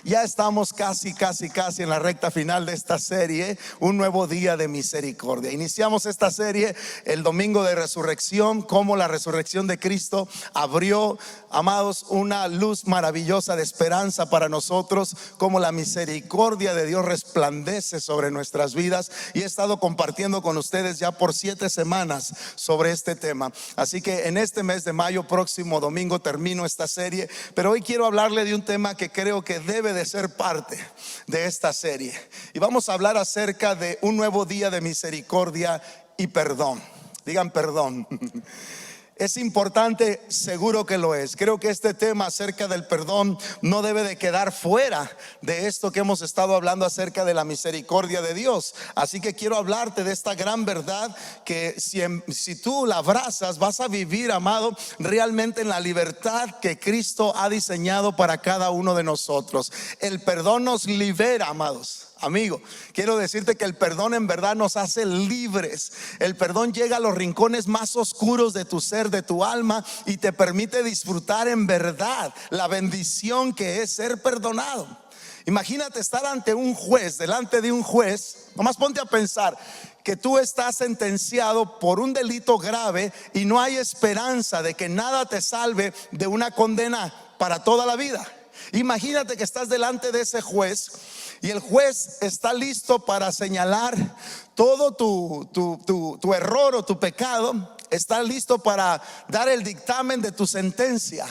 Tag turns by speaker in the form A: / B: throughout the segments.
A: Ya estamos casi en la recta final de esta serie, un nuevo día de misericordia. Iniciamos esta serie el domingo de resurrección, como la resurrección de Cristo abrió, amados, una luz maravillosa de esperanza para nosotros, como la misericordia de Dios resplandece sobre nuestras vidas. Y he estado compartiendo con ustedes ya por 7 semanas sobre este tema. Así que en este mes de mayo, próximo domingo, termino esta serie, pero hoy quiero hablarle de un tema que creo que debe de ser parte de esta serie. Y vamos a hablar acerca de un nuevo día de misericordia y perdón. Digan perdón. Es importante, seguro que lo es. Creo que este tema acerca del perdón no debe de quedar fuera de esto que hemos estado hablando acerca de la misericordia de Dios. Así que quiero hablarte de esta gran verdad que si tú la abrazas, vas a vivir, amado, realmente en la libertad que Cristo ha diseñado para cada uno de nosotros. El perdón nos libera, amados. Amigo, quiero decirte que el perdón en verdad nos hace libres. El perdón llega a los rincones más oscuros de tu ser, de tu alma, y te permite disfrutar en verdad la bendición que es ser perdonado. Imagínate estar ante un juez, delante de un juez. Nomás ponte a pensar que tú estás sentenciado por un delito grave y no hay esperanza de que nada te salve de una condena para toda la vida. Imagínate que estás delante de ese juez y el juez está listo para señalar todo tu error o tu pecado. Está listo para dar el dictamen de tu sentencia.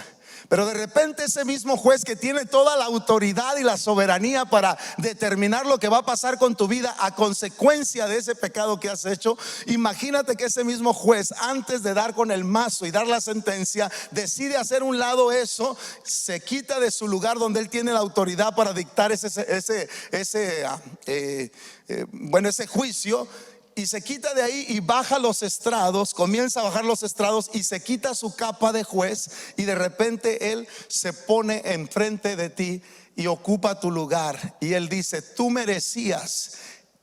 A: Pero de repente ese mismo juez que tiene toda la autoridad y la soberanía para determinar lo que va a pasar con tu vida a consecuencia de ese pecado que has hecho, imagínate que ese mismo juez, antes de dar con el mazo y dar la sentencia, decide hacer un lado eso, se quita de su lugar donde él tiene la autoridad para dictar ese juicio. Y se quita de ahí y baja los estrados, comienza a bajar los estrados y se quita su capa de juez, y de repente él se pone enfrente de ti y ocupa tu lugar. Y él dice: tú merecías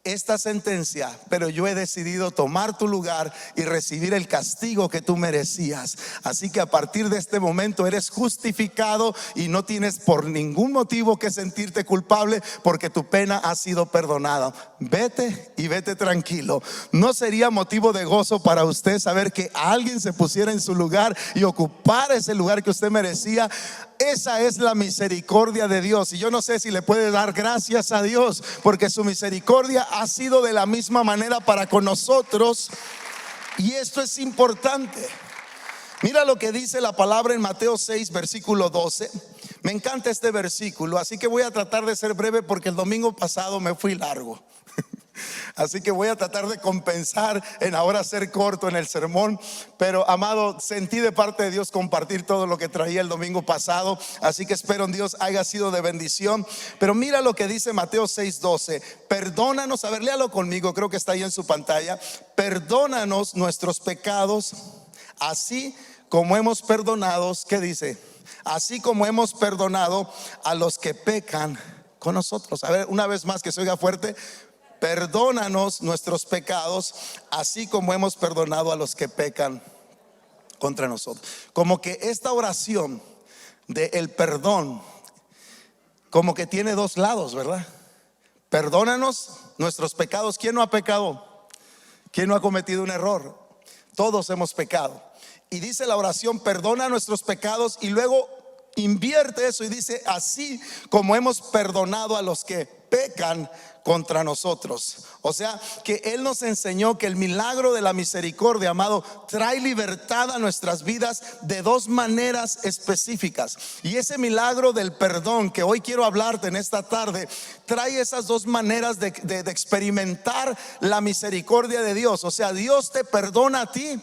A: esta sentencia, pero yo he decidido tomar tu lugar y recibir el castigo que tú merecías. Así que a partir de este momento eres justificado y no tienes por ningún motivo que sentirte culpable, porque tu pena ha sido perdonada. Vete y vete tranquilo. ¿No sería motivo de gozo para usted saber que alguien se pusiera en su lugar y ocupara ese lugar que usted merecía? Esa es la misericordia de Dios. Y yo no sé si le puede dar gracias a Dios, porque su misericordia ha sido de la misma manera para con nosotros. Y esto es importante. Mira lo que dice la palabra en Mateo 6, versículo 12. Me encanta este versículo, así que voy a tratar de ser breve, porque el domingo pasado me fui largo. Así que voy a tratar de compensar en ahora ser corto en el sermón. Pero, amado, sentí de parte de Dios compartir todo lo que traía el domingo pasado, así que espero en Dios haya sido de bendición. Pero mira lo que dice Mateo 6:12. Perdónanos, a ver, léalo conmigo, creo que está ahí en su pantalla. Perdónanos nuestros pecados, así como hemos perdonado, ¿qué dice? Así como hemos perdonado a los que pecan con nosotros. A ver, una vez más, que se oiga fuerte. Perdónanos nuestros pecados, así como hemos perdonado a los que pecan contra nosotros. Como que esta oración del perdón, como que tiene dos lados, ¿verdad? Perdónanos nuestros pecados. ¿Quién no ha pecado? ¿Quién no ha cometido un error? Todos hemos pecado. Y dice la oración: perdona nuestros pecados, y luego invierte eso y dice: así como hemos perdonado a los que pecan contra nosotros. O sea, que Él nos enseñó que el milagro de la misericordia, amado, trae libertad a nuestras vidas de dos maneras específicas. Y ese milagro del perdón que hoy quiero hablarte en esta tarde, trae esas dos maneras de experimentar la misericordia de Dios. O sea, Dios te perdona a ti,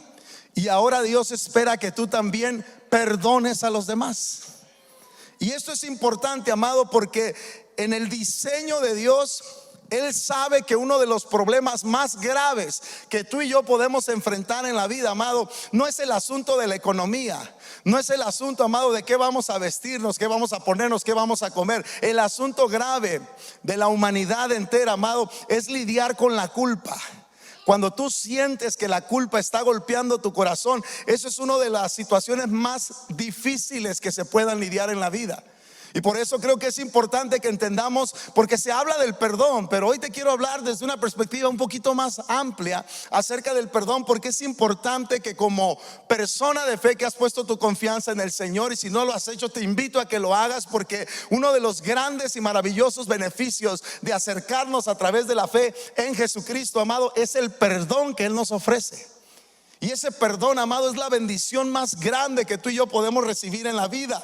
A: y ahora Dios espera que tú también perdones a los demás. Y esto es importante, amado, porque en el diseño de Dios, Él sabe que uno de los problemas más graves que tú y yo podemos enfrentar en la vida, amado, no es el asunto de la economía. No es el asunto, amado, de qué vamos a vestirnos, qué vamos a ponernos, qué vamos a comer. El asunto grave de la humanidad entera, amado, es lidiar con la culpa. Cuando tú sientes que la culpa está golpeando tu corazón, eso es una de las situaciones más difíciles que se puedan lidiar en la vida. Y por eso creo que es importante que entendamos, porque se habla del perdón, pero hoy te quiero hablar desde una perspectiva un poquito más amplia acerca del perdón, porque es importante que como persona de fe que has puesto tu confianza en el Señor, y si no lo has hecho, te invito a que lo hagas, porque uno de los grandes y maravillosos beneficios de acercarnos a través de la fe en Jesucristo, amado, es el perdón que Él nos ofrece. Y ese perdón, amado, es la bendición más grande que tú y yo podemos recibir en la vida.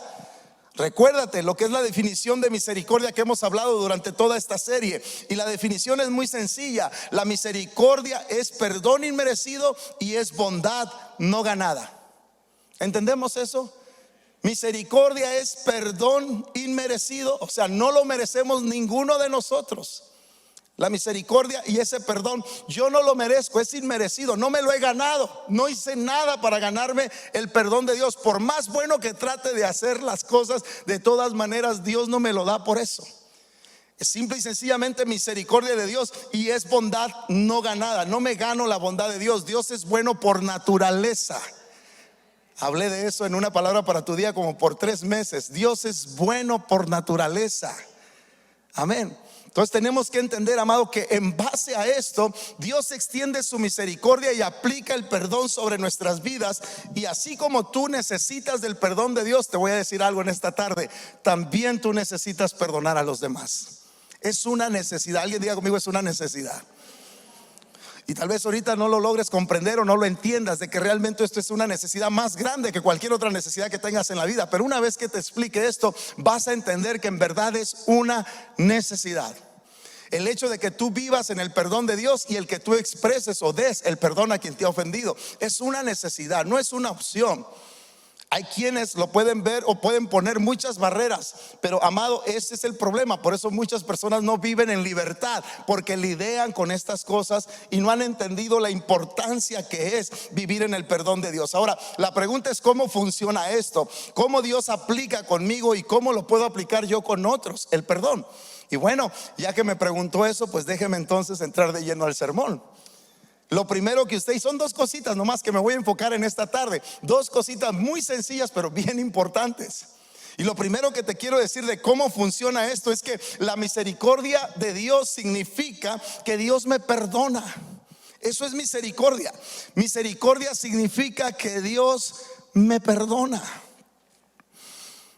A: Recuérdate lo que es la definición de misericordia que hemos hablado durante toda esta serie. Y la definición es muy sencilla. La misericordia es perdón inmerecido y es bondad no ganada. ¿Entendemos eso? Misericordia es perdón inmerecido, o sea, no lo merecemos ninguno de nosotros. La misericordia y ese perdón, yo no lo merezco, es inmerecido, no me lo he ganado, no hice nada para ganarme el perdón de Dios. Por más bueno que trate de hacer las cosas, de todas maneras Dios no me lo da por eso. Es simple y sencillamente misericordia de Dios y es bondad no ganada. No me gano la bondad de Dios. Dios es bueno por naturaleza. Hablé de eso en una palabra para tu día como por 3 meses. Dios es bueno por naturaleza. Amén. Entonces tenemos que entender, amado, que en base a esto Dios extiende su misericordia y aplica el perdón sobre nuestras vidas. Y así como tú necesitas del perdón de Dios, te voy a decir algo en esta tarde, también tú necesitas perdonar a los demás. Es una necesidad. Alguien diga conmigo, es una necesidad. Y tal vez ahorita no lo logres comprender o no lo entiendas, de que realmente esto es una necesidad más grande que cualquier otra necesidad que tengas en la vida. Pero una vez que te explique esto, vas a entender que en verdad es una necesidad. El hecho de que tú vivas en el perdón de Dios y el que tú expreses o des el perdón a quien te ha ofendido es una necesidad, no es una opción. Hay quienes lo pueden ver o pueden poner muchas barreras, pero amado, ese es el problema. Por eso muchas personas no viven en libertad, porque lidian con estas cosas y no han entendido la importancia que es vivir en el perdón de Dios. Ahora, la pregunta es cómo funciona esto, cómo Dios aplica conmigo y cómo lo puedo aplicar yo con otros, el perdón. Y bueno, ya que me preguntó eso, pues déjeme entonces entrar de lleno al sermón. Lo primero que usted, y son 2 cositas nomás que me voy a enfocar en esta tarde, 2 cositas muy sencillas pero bien importantes. Y lo primero que te quiero decir de cómo funciona esto es que la misericordia de Dios significa que Dios me perdona. Eso es misericordia. Misericordia significa que Dios me perdona.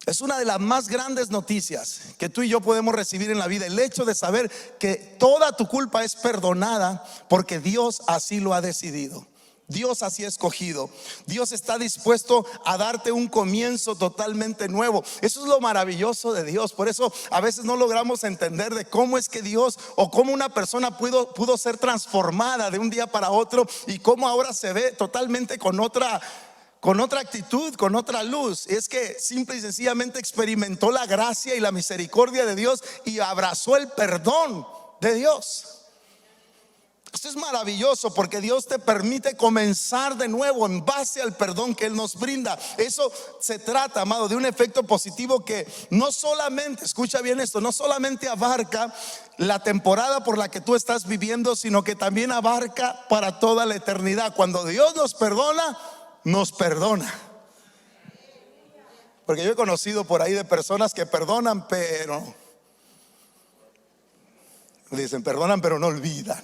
A: Es una de las más grandes noticias que tú y yo podemos recibir en la vida, el hecho de saber que toda tu culpa es perdonada porque Dios así lo ha decidido. Dios así ha escogido. Dios está dispuesto a darte un comienzo totalmente nuevo. Eso es lo maravilloso de Dios. Por eso a veces no logramos entender de cómo es que Dios o cómo una persona pudo ser transformada de un día para otro y cómo ahora se ve totalmente con otra actitud, con otra luz. Es que simple y sencillamente experimentó la gracia y la misericordia de Dios y abrazó el perdón de Dios. Esto es maravilloso porque Dios te permite comenzar de nuevo en base al perdón que Él nos brinda. Eso se trata, amado, de un efecto positivo que no solamente, escucha bien esto, no solamente abarca la temporada por la que tú estás viviendo, sino que también abarca para toda la eternidad. Cuando Dios nos perdona, nos perdona. Porque yo he conocido por ahí de personas que perdonan, pero dicen perdonan pero no olvidan.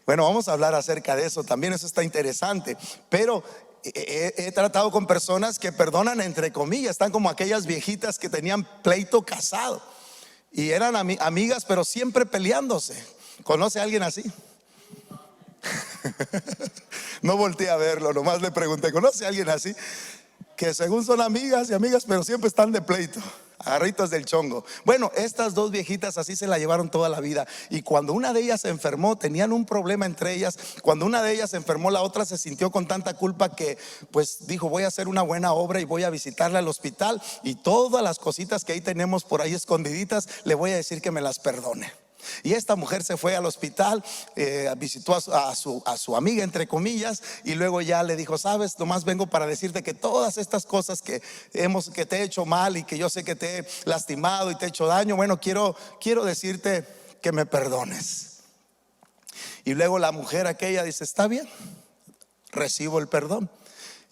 A: Bueno, vamos a hablar acerca de eso también, eso está interesante. Pero he tratado con personas que perdonan entre comillas, están como aquellas viejitas que tenían pleito casado y eran amigas pero siempre peleándose. ¿Conoce a alguien así? No volteé a verlo, nomás le pregunté, ¿conoce a alguien así? Que según son amigas y amigas pero siempre están de pleito, agarritos del chongo. Bueno, estas 2 viejitas así se la llevaron toda la vida. Y cuando una de ellas se enfermó, tenían un problema entre ellas. Cuando una de ellas se enfermó, la otra se sintió con tanta culpa que pues dijo, voy a hacer una buena obra y voy a visitarla al hospital, y todas las cositas que ahí tenemos por ahí escondiditas, le voy a decir que me las perdone. Y esta mujer se fue al hospital, visitó a su amiga entre comillas, y luego ya le dijo, sabes, nomás vengo para decirte que todas estas cosas que te he hecho mal y que yo sé que te he lastimado y te he hecho daño, bueno, quiero decirte que me perdones. Y luego la mujer aquella dice, está bien, recibo el perdón.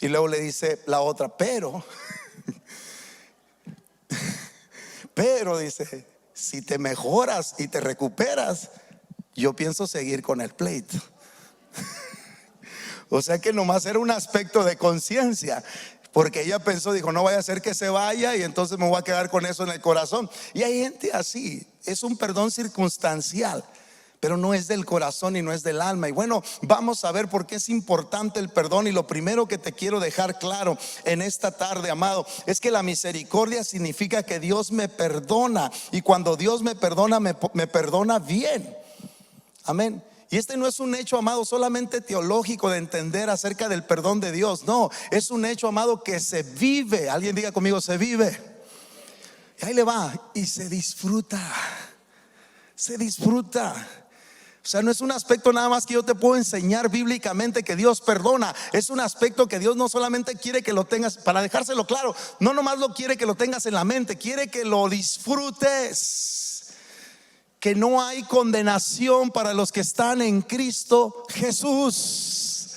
A: Y luego le dice la otra, pero Pero dice, si te mejoras y te recuperas, yo pienso seguir con el pleito. O sea que nomás era un aspecto de conciencia, porque ella pensó, dijo, no vaya a ser que se vaya y entonces me voy a quedar con eso en el corazón. Y hay gente así, es un perdón circunstancial, pero no es del corazón y no es del alma. Y bueno, vamos a ver por qué es importante el perdón. Y lo primero que te quiero dejar claro en esta tarde, amado, es que la misericordia significa que Dios me perdona. Y cuando Dios me perdona, me perdona bien. Amén. Y este no es un hecho, amado, solamente teológico de entender acerca del perdón de Dios. No, es un hecho, amado, que se vive. Alguien diga conmigo, se vive. Y ahí le va. Y se disfruta. Se disfruta. O sea, no es un aspecto nada más que yo te puedo enseñar bíblicamente que Dios perdona. Es un aspecto que Dios no solamente quiere que lo tengas, para dejárselo claro, no nomás lo quiere que lo tengas en la mente, quiere que lo disfrutes. Que no hay condenación para los que están en Cristo Jesús.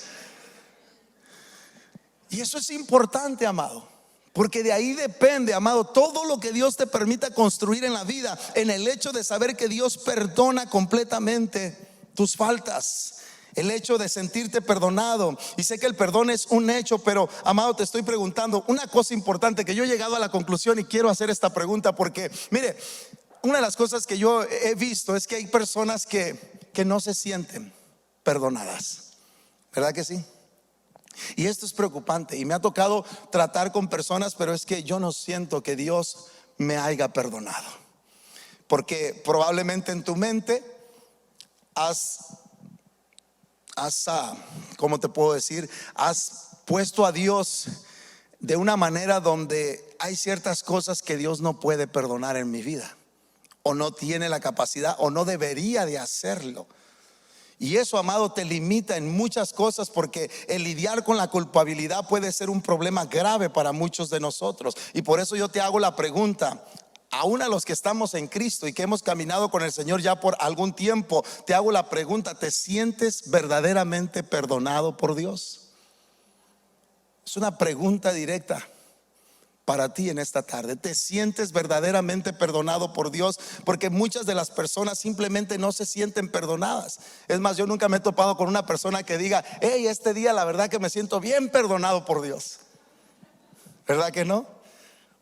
A: Y eso es importante, amado, porque de ahí depende, amado, todo lo que Dios te permita construir en la vida, en el hecho de saber que Dios perdona completamente tus faltas, el hecho de sentirte perdonado. Y sé que el perdón es un hecho, pero amado, te estoy preguntando una cosa importante, que yo he llegado a la conclusión y quiero hacer esta pregunta, porque mire, una de las cosas que yo he visto es que hay personas que no se sienten perdonadas, ¿verdad que sí? Y esto es preocupante, y me ha tocado tratar con personas, pero es que yo no siento que Dios me haya perdonado, porque probablemente en tu mente ¿cómo te puedo decir? Has puesto a Dios de una manera donde hay ciertas cosas que Dios no puede perdonar en mi vida, o no tiene la capacidad, o no debería de hacerlo. Y eso, amado, te limita en muchas cosas, porque el lidiar con la culpabilidad puede ser un problema grave para muchos de nosotros. Y por eso yo te hago la pregunta, aún a los que estamos en Cristo y que hemos caminado con el Señor ya por algún tiempo, te hago la pregunta, ¿te sientes verdaderamente perdonado por Dios? Es una pregunta directa para ti en esta tarde. ¿Te sientes verdaderamente perdonado por Dios? Porque muchas de las personas simplemente no se sienten perdonadas. Es más, yo nunca me he topado con una persona que diga, hey, este día la verdad que me siento bien perdonado por Dios. ¿Verdad que no?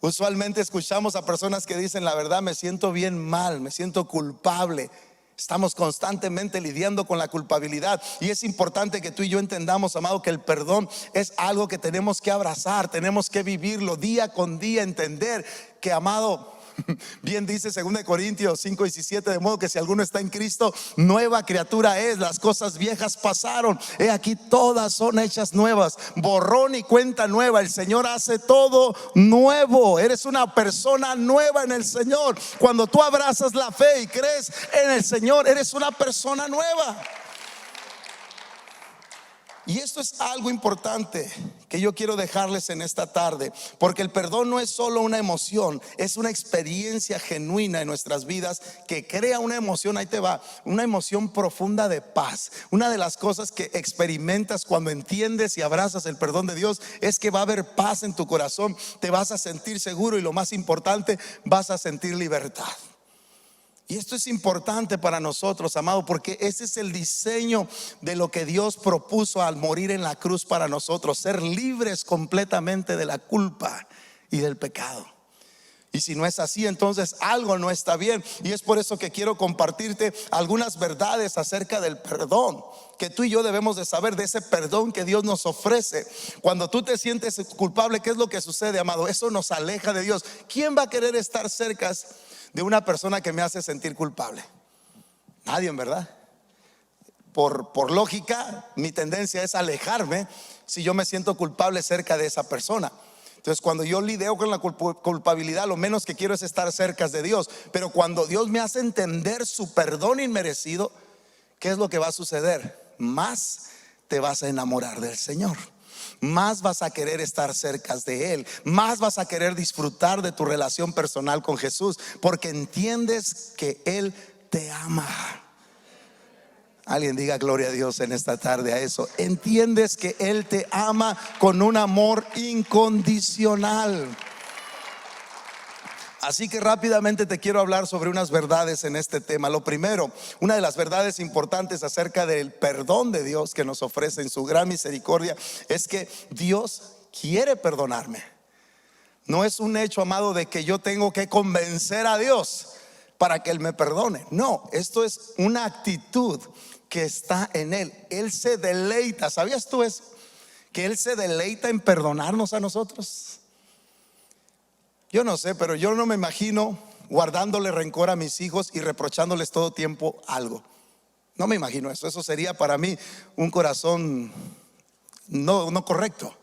A: Usualmente escuchamos a personas que dicen, la verdad me siento bien mal, me siento culpable. Estamos constantemente lidiando con la culpabilidad, y es importante que tú y yo entendamos, amado, que el perdón es algo que tenemos que abrazar, tenemos que vivirlo día con día, entender que, amado, bien dice 2 Corintios 5:17, de modo que si alguno está en Cristo, nueva criatura es, las cosas viejas pasaron, he aquí todas son hechas nuevas, borrón y cuenta nueva, el Señor hace todo nuevo, eres una persona nueva en el Señor. Cuando tú abrazas la fe y crees en el Señor, eres una persona nueva. Y esto es algo importante que yo quiero dejarles en esta tarde, porque el perdón no es solo una emoción, es una experiencia genuina en nuestras vidas que crea una emoción, ahí te va, una emoción profunda de paz. Una de las cosas que experimentas cuando entiendes y abrazas el perdón de Dios es que va a haber paz en tu corazón, te vas a sentir seguro y, lo más importante, vas a sentir libertad. Y esto es importante para nosotros, amado, porque ese es el diseño de lo que Dios propuso al morir en la cruz para nosotros, ser libres completamente de la culpa y del pecado. Y si no es así, entonces algo no está bien. Y es por eso que quiero compartirte algunas verdades acerca del perdón, que tú y yo debemos de saber, de ese perdón que Dios nos ofrece. Cuando tú te sientes culpable, ¿qué es lo que sucede, amado? Eso nos aleja de Dios. ¿Quién va a querer estar cerca de una persona que me hace sentir culpable? Nadie, en verdad. Por lógica, mi tendencia es alejarme si yo me siento culpable cerca de esa persona. Entonces, cuando yo lidio con la culpabilidad, lo menos que quiero es estar cerca de Dios. Pero cuando Dios me hace entender su perdón inmerecido, ¿qué es lo que va a suceder? Más te vas a enamorar del Señor, más vas a querer estar cerca de Él, más vas a querer disfrutar de tu relación personal con Jesús, porque entiendes que Él te ama. Alguien diga gloria a Dios en esta tarde a eso. Entiendes que Él te ama con un amor incondicional. Así que rápidamente te quiero hablar sobre unas verdades en este tema. Lo primero, una de las verdades importantes acerca del perdón de Dios que nos ofrece en su gran misericordia es que Dios quiere perdonarme. No es un hecho, amado, de que yo tengo que convencer a Dios para que Él me perdone. No, esto es una actitud que está en Él. Él se deleita. ¿Sabías tú eso? Que Él se deleita en perdonarnos a nosotros. Yo no sé, pero yo no me imagino guardándole rencor a mis hijos y reprochándoles todo tiempo algo. No me imagino eso. Eso sería para mí un corazón no correcto.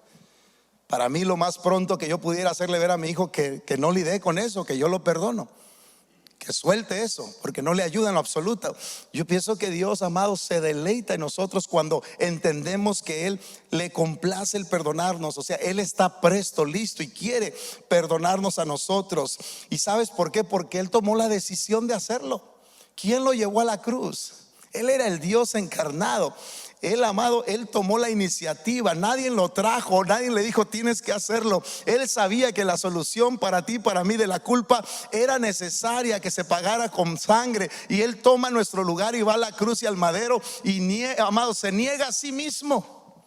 A: Para mí lo más pronto que yo pudiera hacerle ver a mi hijo que no lidie con eso, que yo lo perdono, que suelte eso, porque no le ayuda en lo absoluto. Yo pienso que Dios, amado, se deleita en nosotros cuando entendemos que Él le complace el perdonarnos. O sea, Él está presto, listo y quiere perdonarnos a nosotros. ¿Y sabes por qué? Porque Él tomó la decisión de hacerlo. ¿Quién lo llevó a la cruz? Él era el Dios encarnado. Él, amado, Él tomó la iniciativa. Nadie lo trajo, nadie le dijo tienes que hacerlo. Él sabía que la solución para ti, para mí, de la culpa era necesaria, que se pagara con sangre. Y Él toma nuestro lugar y va a la cruz y al madero y amado, se niega a sí mismo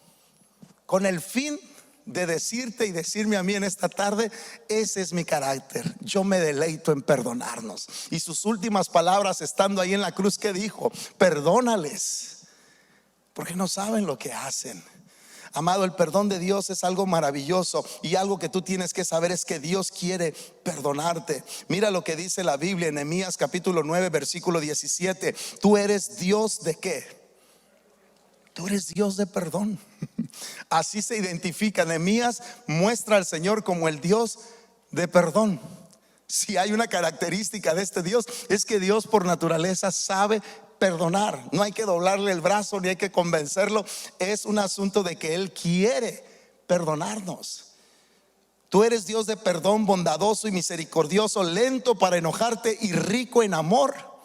A: con el fin de decirte y decirme a mí en esta tarde: ese es mi carácter, yo me deleito en perdonarnos. Y sus últimas palabras estando ahí en la cruz, ¿qué dijo? Perdónales, porque no saben lo que hacen. Amado, el perdón de Dios es algo maravilloso, y algo que tú tienes que saber es que Dios quiere perdonarte. Mira lo que dice la Biblia en Nehemías capítulo 9 versículo 17. Tú eres Dios de ¿qué? Tú eres Dios de perdón. Así se identifica. Nehemías muestra al Señor como el Dios de perdón. Si hay una característica de este Dios, es que Dios por naturaleza sabe perdonar. No hay que doblarle el brazo ni hay que convencerlo. Es un asunto de que Él quiere perdonarnos. Tú eres Dios de perdón, bondadoso y misericordioso, lento para enojarte y rico en amor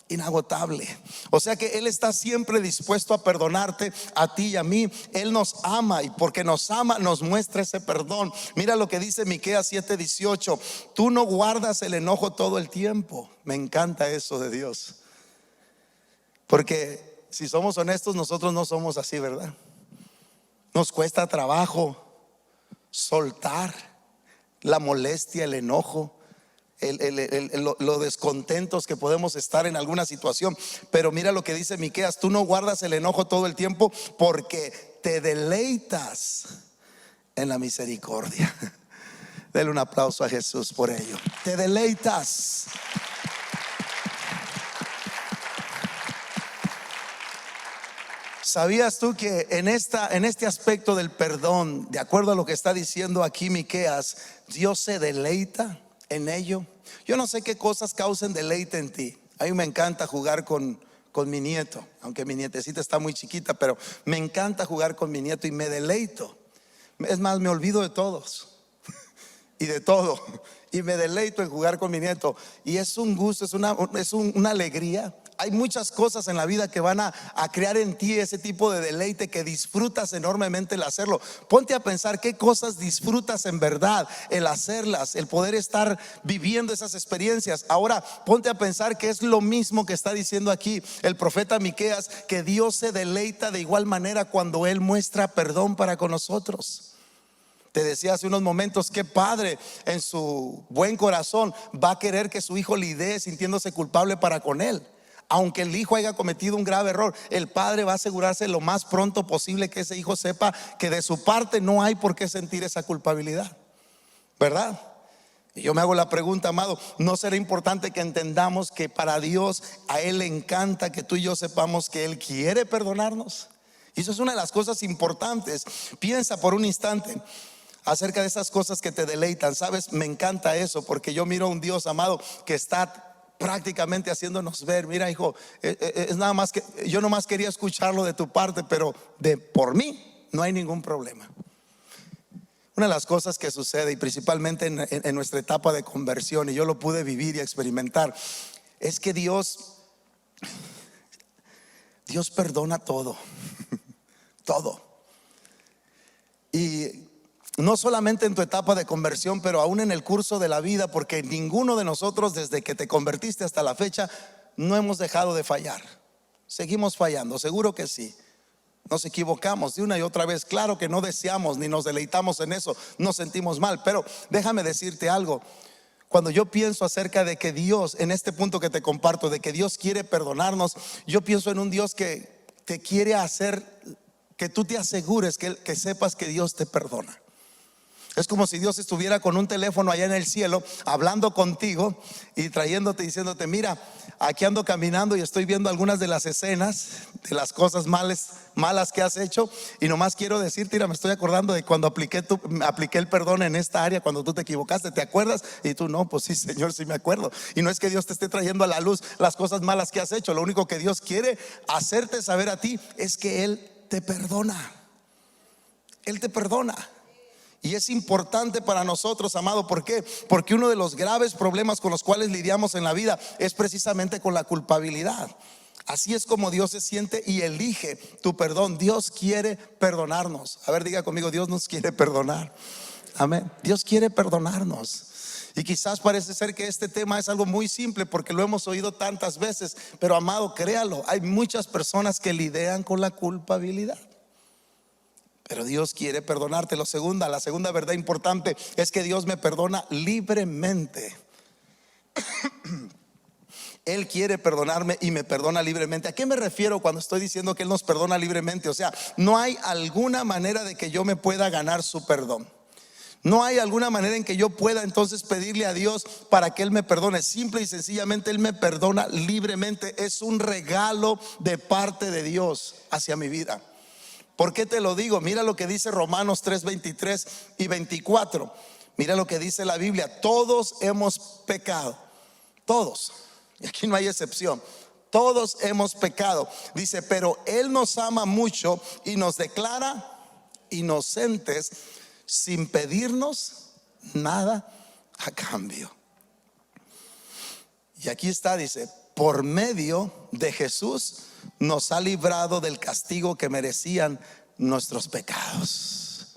A: inagotable. O sea que Él está siempre dispuesto a perdonarte a ti y a mí. Él nos ama, y porque nos ama nos muestra ese perdón. Mira lo que dice Miqueas 7:18. Tú no guardas el enojo todo el tiempo. Me encanta eso de Dios, porque si somos honestos, nosotros no somos así, ¿verdad? Nos cuesta trabajo soltar la molestia, el enojo, lo descontentos que podemos estar en alguna situación. Pero mira lo que dice Miqueas: tú no guardas el enojo todo el tiempo, porque te deleitas en la misericordia. Dele un aplauso a Jesús por ello. Te deleitas. ¿Sabías tú que en este aspecto del perdón, de acuerdo a lo que está diciendo aquí Miqueas, Dios se deleita en ello? Yo no sé qué cosas causen deleite en ti. A mí me encanta jugar con mi nieto, aunque mi nietecita está muy chiquita, pero me encanta jugar con mi nieto y me deleito. Es más, me olvido de todos y de todo, y me deleito en jugar con mi nieto. Y es un gusto, es una alegría. Hay muchas cosas en la vida que van a crear en ti ese tipo de deleite que disfrutas enormemente el hacerlo. Ponte a pensar qué cosas disfrutas en verdad el hacerlas, el poder estar viviendo esas experiencias. Ahora ponte a pensar que es lo mismo que está diciendo aquí el profeta Miqueas, que Dios se deleita de igual manera cuando Él muestra perdón para con nosotros. Te decía hace unos momentos, qué padre en su buen corazón va a querer que su hijo lidie sintiéndose culpable para con él. Aunque el hijo haya cometido un grave error, el padre va a asegurarse lo más pronto posible que ese hijo sepa que de su parte no hay por qué sentir esa culpabilidad, ¿verdad? Y yo me hago la pregunta, amado, ¿no será importante que entendamos que para Dios, a Él le encanta que tú y yo sepamos que Él quiere perdonarnos? Y eso es una de las cosas importantes. Piensa por un instante acerca de esas cosas que te deleitan. Sabes, me encanta eso, porque yo miro a un Dios, amado, que está prácticamente haciéndonos ver: mira, hijo, es nada más que yo nomás quería escucharlo de tu parte, pero por mí no hay ningún problema. Una de las cosas que sucede, y principalmente en nuestra etapa de conversión, y yo lo pude vivir y experimentar, es que Dios perdona todo. Todo. Y No solamente en tu etapa de conversión, pero aún en el curso de la vida, porque ninguno de nosotros desde que te convertiste hasta la fecha no hemos dejado de fallar. Seguimos fallando, seguro que sí. Nos equivocamos de una y otra vez. Claro que no deseamos ni nos deleitamos en eso, nos sentimos mal. Pero déjame decirte algo. Cuando yo pienso acerca de que Dios, en este punto que te comparto, de que Dios quiere perdonarnos, yo pienso en un Dios que te quiere hacer que tú te asegures que sepas que Dios te perdona. Es como si Dios estuviera con un teléfono allá en el cielo hablando contigo y trayéndote, diciéndote: mira, aquí ando caminando y estoy viendo algunas de las escenas de las cosas malas que has hecho, y nomás quiero decirte, mira, me estoy acordando de cuando apliqué el perdón en esta área, cuando tú te equivocaste, ¿te acuerdas? Y tú: no, pues sí, Señor, sí me acuerdo. Y no es que Dios te esté trayendo a la luz las cosas malas que has hecho. Lo único que Dios quiere hacerte saber a ti es que Él te perdona. Él te perdona. Y es importante para nosotros, amado. ¿Por qué? Porque uno de los graves problemas con los cuales lidiamos en la vida es precisamente con la culpabilidad. Así es como Dios se siente y elige tu perdón. Dios quiere perdonarnos. A ver, diga conmigo: Dios nos quiere perdonar. Amén. Dios quiere perdonarnos. Y quizás parece ser que este tema es algo muy simple porque lo hemos oído tantas veces, pero amado, créalo, hay muchas personas que lidian con la culpabilidad. Pero Dios quiere perdonarte. La segunda verdad importante es que Dios me perdona libremente. Él quiere perdonarme y me perdona libremente. ¿A qué me refiero cuando estoy diciendo que Él nos perdona libremente? O sea, no hay alguna manera de que yo me pueda ganar su perdón. No hay alguna manera en que yo pueda entonces pedirle a Dios para que Él me perdone. Simple y sencillamente Él me perdona libremente. Es un regalo de parte de Dios hacia mi vida. ¿Por qué te lo digo? Mira lo que dice Romanos 3, 23 y 24. Mira lo que dice la Biblia: todos hemos pecado. Todos. Y aquí no hay excepción. Todos hemos pecado. Dice: pero Él nos ama mucho y nos declara inocentes sin pedirnos nada a cambio. Y aquí está, dice: por medio de Jesús nos ha librado del castigo que merecían nuestros pecados.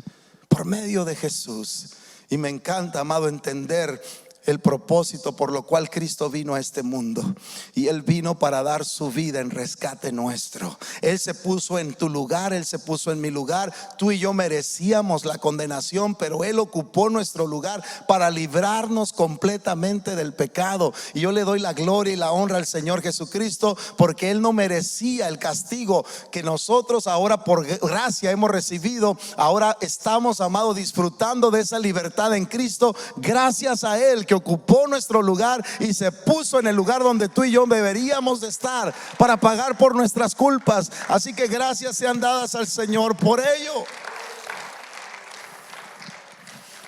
A: Por medio de Jesús. Y me encanta, amado, entender el propósito por lo cual Cristo vino a este mundo. Y Él vino para dar su vida en rescate nuestro. Él se puso en tu lugar, Él se puso en mi lugar. Tú y yo merecíamos la condenación, pero Él ocupó nuestro lugar para librarnos completamente del pecado. Y yo le doy la gloria y la honra al Señor Jesucristo, porque Él no merecía el castigo que nosotros ahora por gracia hemos recibido. Ahora estamos, amado, disfrutando de esa libertad en Cristo, gracias a Él, que ocupó nuestro lugar y se puso en el lugar donde tú y yo deberíamos de estar para pagar por nuestras culpas. Así que gracias sean dadas al Señor por ello.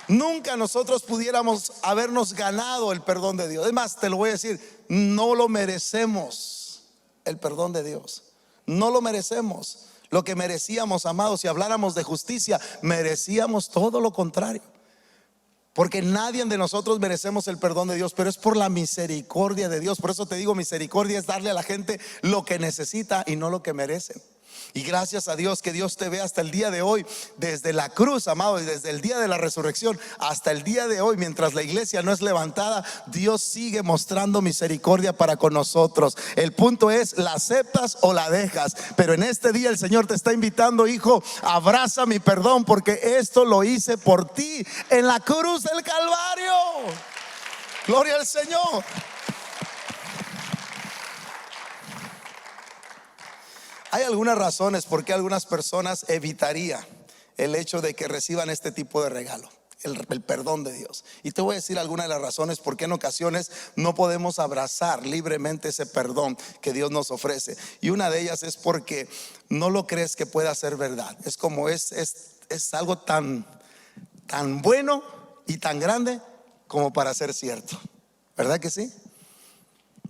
A: Nunca nosotros pudiéramos habernos ganado el perdón de Dios. Es más, te lo voy a decir, no lo merecemos, el perdón de Dios. No lo merecemos. Lo que merecíamos, amados, si habláramos de justicia, merecíamos todo lo contrario. Porque nadie de nosotros merecemos el perdón de Dios, pero es por la misericordia de Dios. Por eso te digo, misericordia es darle a la gente lo que necesita y no lo que merecen. Y gracias a Dios que Dios te ve hasta el día de hoy, desde la cruz, amado, y desde el día de la resurrección hasta el día de hoy, mientras la iglesia no es levantada, Dios sigue mostrando misericordia para con nosotros. El punto es, ¿la aceptas o la dejas? Pero en este día el Señor te está invitando: hijo, abraza mi perdón, porque esto lo hice por ti en la cruz del Calvario. Gloria al Señor. Hay algunas razones por qué algunas personas evitarían el hecho de que reciban este tipo de regalo, el perdón de Dios. Y te voy a decir algunas de las razones por qué en ocasiones no podemos abrazar libremente ese perdón que Dios nos ofrece. Y una de ellas es porque no lo crees que pueda ser verdad. Es como es algo tan bueno y tan grande como para ser cierto. ¿Verdad que sí?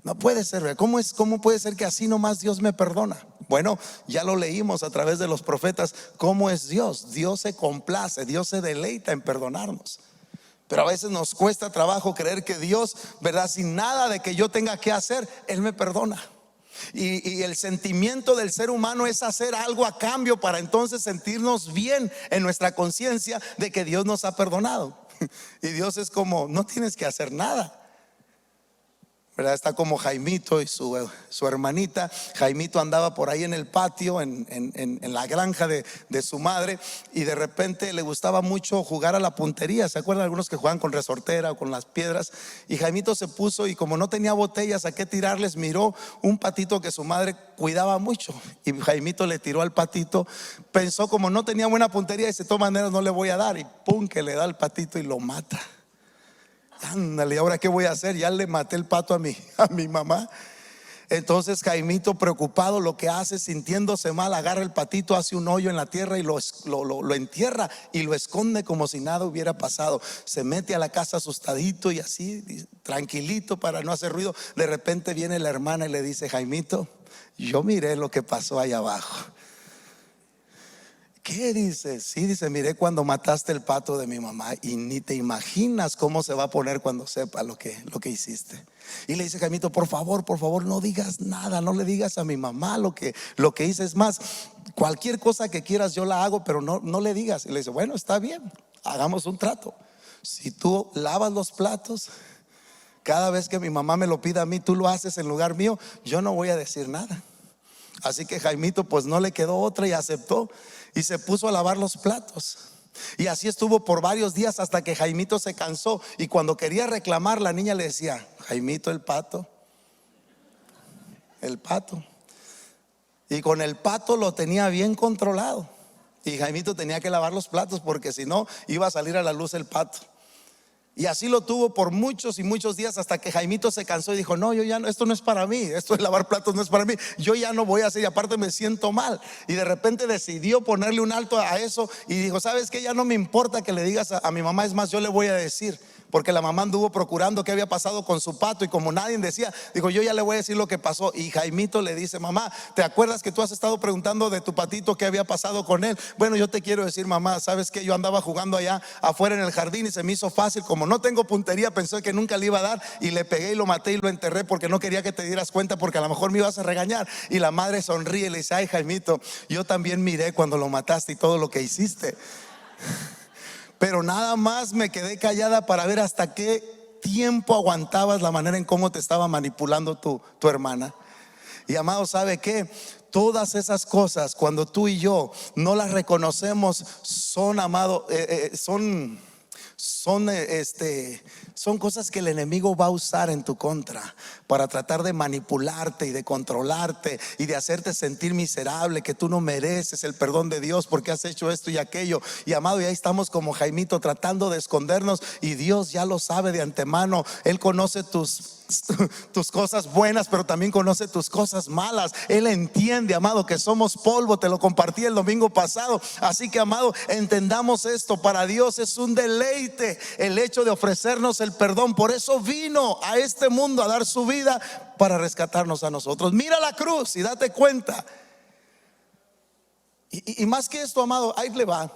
A: No puede ser. ¿Cómo puede ser que así nomás Dios me perdona? Bueno, ya lo leímos a través de los profetas. ¿Cómo es Dios? Dios se complace, Dios se deleita en perdonarnos. Pero a veces nos cuesta trabajo creer que Dios, ¿verdad?, sin nada de que yo tenga que hacer, Él me perdona. Y el sentimiento del ser humano es hacer algo a cambio para entonces sentirnos bien en nuestra conciencia de que Dios nos ha perdonado. Y Dios es como, no tienes que hacer nada, ¿verdad? Está como Jaimito y su hermanita. Jaimito andaba por ahí en el patio, en la granja de su madre, y de repente le gustaba mucho jugar a la puntería. ¿Se acuerdan algunos que juegan con resortera o con las piedras? Y Jaimito se puso, y como no tenía botellas a qué tirarles, miró un patito que su madre cuidaba mucho, y Jaimito le tiró al patito. Pensó, como no tenía buena puntería, dice, de todas maneras no le voy a dar, y pum, que le da al patito y lo mata. Ándale, ¿ahora qué voy a hacer? Ya le maté el pato a mi mamá. Entonces Jaimito, preocupado, lo que hace, sintiéndose mal, agarra el patito, hace un hoyo en la tierra y lo entierra y lo esconde como si nada hubiera pasado. Se mete a la casa asustadito y así, tranquilito, para no hacer ruido. De repente viene la hermana y le dice, Jaimito, yo miré lo que pasó allá abajo. ¿Qué dice? Sí, dice, miré cuando mataste el pato de mi mamá, y ni te imaginas cómo se va a poner cuando sepa lo que hiciste. Y le dice, Jaimito, por favor, no digas nada, no le digas a mi mamá lo que hice. Es más, cualquier cosa que quieras yo la hago, pero no le digas. Y le dice, bueno, está bien, hagamos un trato. Si tú lavas los platos, cada vez que mi mamá me lo pida a mí, tú lo haces en lugar mío, yo no voy a decir nada. Así que Jaimito pues no le quedó otra y aceptó, y se puso a lavar los platos. Y así estuvo por varios días hasta que Jaimito se cansó, y cuando quería reclamar, la niña le decía, Jaimito, el pato. Y con el pato lo tenía bien controlado, y Jaimito tenía que lavar los platos porque si no iba a salir a la luz el pato. Y así lo tuvo por muchos y muchos días, hasta que Jaimito se cansó y dijo, no, yo ya no, esto no es para mí, esto de lavar platos no es para mí, yo ya no voy a hacer, y aparte me siento mal. Y de repente decidió ponerle un alto a eso y dijo, ¿sabes qué? Ya no me importa que le digas a mi mamá, es más, yo le voy a decir. Porque la mamá anduvo procurando qué había pasado con su pato, y como nadie decía, dijo, yo ya le voy a decir lo que pasó. Y Jaimito le dice, mamá, ¿te acuerdas que tú has estado preguntando de tu patito qué había pasado con él? Bueno, yo te quiero decir, mamá, ¿sabes qué? Yo andaba jugando allá afuera en el jardín y se me hizo fácil, como no tengo puntería, pensé que nunca le iba a dar, y le pegué y lo maté y lo enterré porque no quería que te dieras cuenta, porque a lo mejor me ibas a regañar. Y la madre sonríe y le dice, ay, Jaimito, yo también miré cuando lo mataste y todo lo que hiciste, pero nada más me quedé callada para ver hasta qué tiempo aguantabas la manera en cómo te estaba manipulando tu hermana. Y amado, ¿sabe qué? Todas esas cosas, cuando tú y yo no las reconocemos, son, amado, son cosas que el enemigo va a usar en tu contra para tratar de manipularte y de controlarte y de hacerte sentir miserable, que tú no mereces el perdón de Dios porque has hecho esto y aquello. Y amado, y ahí estamos como Jaimito tratando de escondernos, y Dios ya lo sabe de antemano. Él conoce tus cosas buenas, pero también conoce tus cosas malas. Él entiende, amado, que somos polvo. Te lo compartí el domingo pasado. Así que, amado, entendamos esto. Para Dios es un deleite el hecho de ofrecernos el perdón. Por eso vino a este mundo a dar su vida para rescatarnos a nosotros. Mira la cruz y date cuenta. Y más que esto, amado, ahí le va.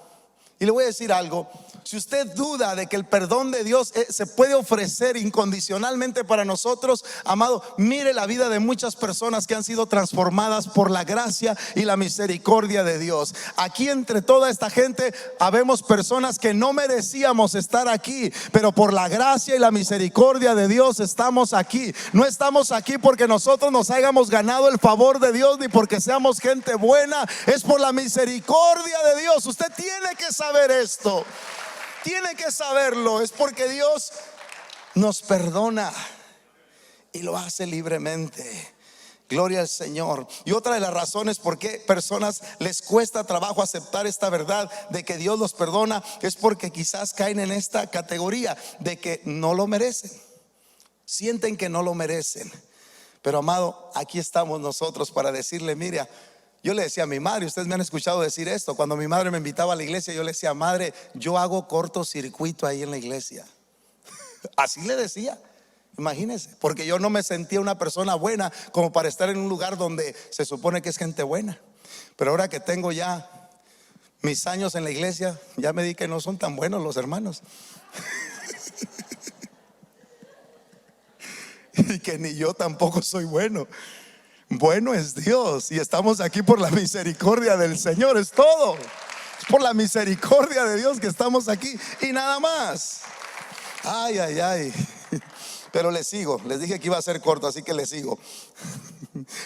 A: Y le voy a decir algo. Si usted duda de que el perdón de Dios se puede ofrecer incondicionalmente para nosotros, amado, mire la vida de muchas personas que han sido transformadas por la gracia y la misericordia de Dios. Aquí entre toda esta gente habemos personas que no merecíamos estar aquí, pero por la gracia y la misericordia de Dios estamos aquí. No estamos aquí porque nosotros nos hayamos ganado el favor de Dios, ni porque seamos gente buena. Es por la misericordia de Dios. Usted tiene que saber esto. Tiene que saberlo. Es porque Dios nos perdona y lo hace libremente. Gloria al Señor. Y otra de las razones por qué personas les cuesta trabajo aceptar esta verdad de que Dios los perdona es porque quizás caen en esta categoría de que no lo merecen. Sienten que no lo merecen. Pero amado, aquí estamos nosotros para decirle, mira, yo le decía a mi madre, ustedes me han escuchado decir esto, cuando mi madre me invitaba a la iglesia, yo le decía, madre, yo hago cortocircuito ahí en la iglesia. Así le decía, imagínense, porque yo no me sentía una persona buena como para estar en un lugar donde se supone que es gente buena. Pero ahora que tengo ya mis años en la iglesia, ya me di que no son tan buenos los hermanos. Y que ni yo tampoco soy bueno. Bueno es Dios y estamos aquí por la misericordia del Señor, es todo. Es por la misericordia de Dios que estamos aquí y nada más. Ay, ay, ay. Pero les sigo, les dije que iba a ser corto, así que les sigo.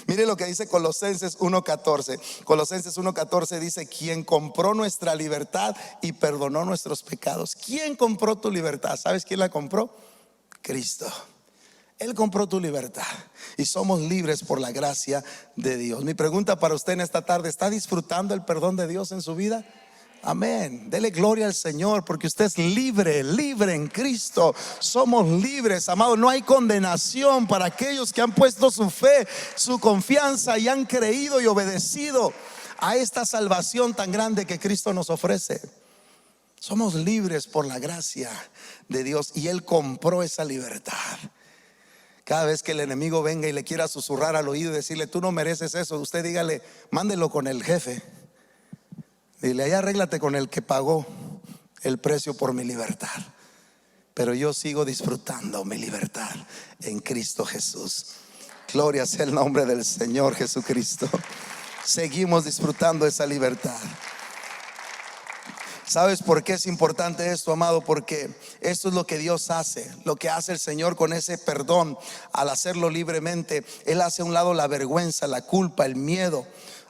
A: Mire lo que dice Colosenses 1:14. Colosenses 1:14 dice: quien compró nuestra libertad y perdonó nuestros pecados. ¿Quién compró tu libertad? ¿Sabes quién la compró? Cristo. Él compró tu libertad y somos libres por la gracia de Dios. Mi pregunta para usted en esta tarde: ¿está disfrutando el perdón de Dios en su vida? Amén. Dele gloria al Señor porque usted es libre, libre en Cristo. Somos libres, amado. No hay condenación para aquellos que han puesto su fe, su confianza y han creído y obedecido a esta salvación tan grande que Cristo nos ofrece. Somos libres por la gracia de Dios y Él compró esa libertad. Cada vez que el enemigo venga y le quiera susurrar al oído y decirle: tú no mereces eso, usted dígale: mándelo con el jefe. Dile: allá arréglate con el que pagó el precio por mi libertad. Pero yo sigo disfrutando mi libertad en Cristo Jesús. Gloria sea el nombre del Señor Jesucristo. Seguimos disfrutando esa libertad. ¿Sabes por qué es importante esto, amado? Porque esto es lo que Dios hace, lo que hace el Señor con ese perdón. Al hacerlo libremente, Él hace a un lado la vergüenza, la culpa, el miedo,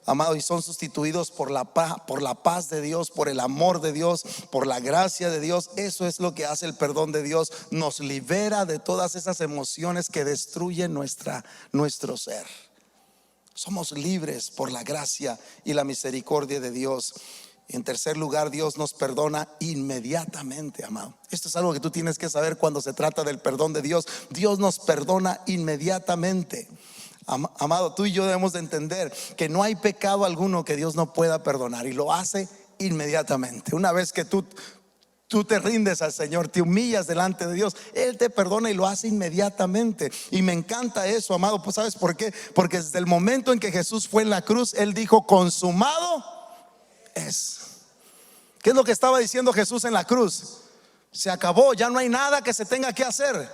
A: amado, y son sustituidos por la paz de Dios, por el amor de Dios, por la gracia de Dios. Eso es lo que hace el perdón de Dios. Nos libera de todas esas emociones que destruyen nuestro ser. Somos libres por la gracia y la misericordia de Dios. En tercer lugar, Dios nos perdona inmediatamente, amado. Esto es algo que tú tienes que saber cuando se trata del perdón de Dios. Dios nos perdona inmediatamente. Amado, tú y yo debemos de entender que no hay pecado alguno que Dios no pueda perdonar, y lo hace inmediatamente. Una vez que tú te rindes al Señor, te humillas delante de Dios, Él te perdona y lo hace inmediatamente. Y me encanta eso, amado. Pues ¿sabes por qué? Porque desde el momento en que Jesús fue en la cruz, Él dijo: consumado es. ¿Qué es lo que estaba diciendo Jesús en la cruz? Se acabó, ya no hay nada que se tenga que hacer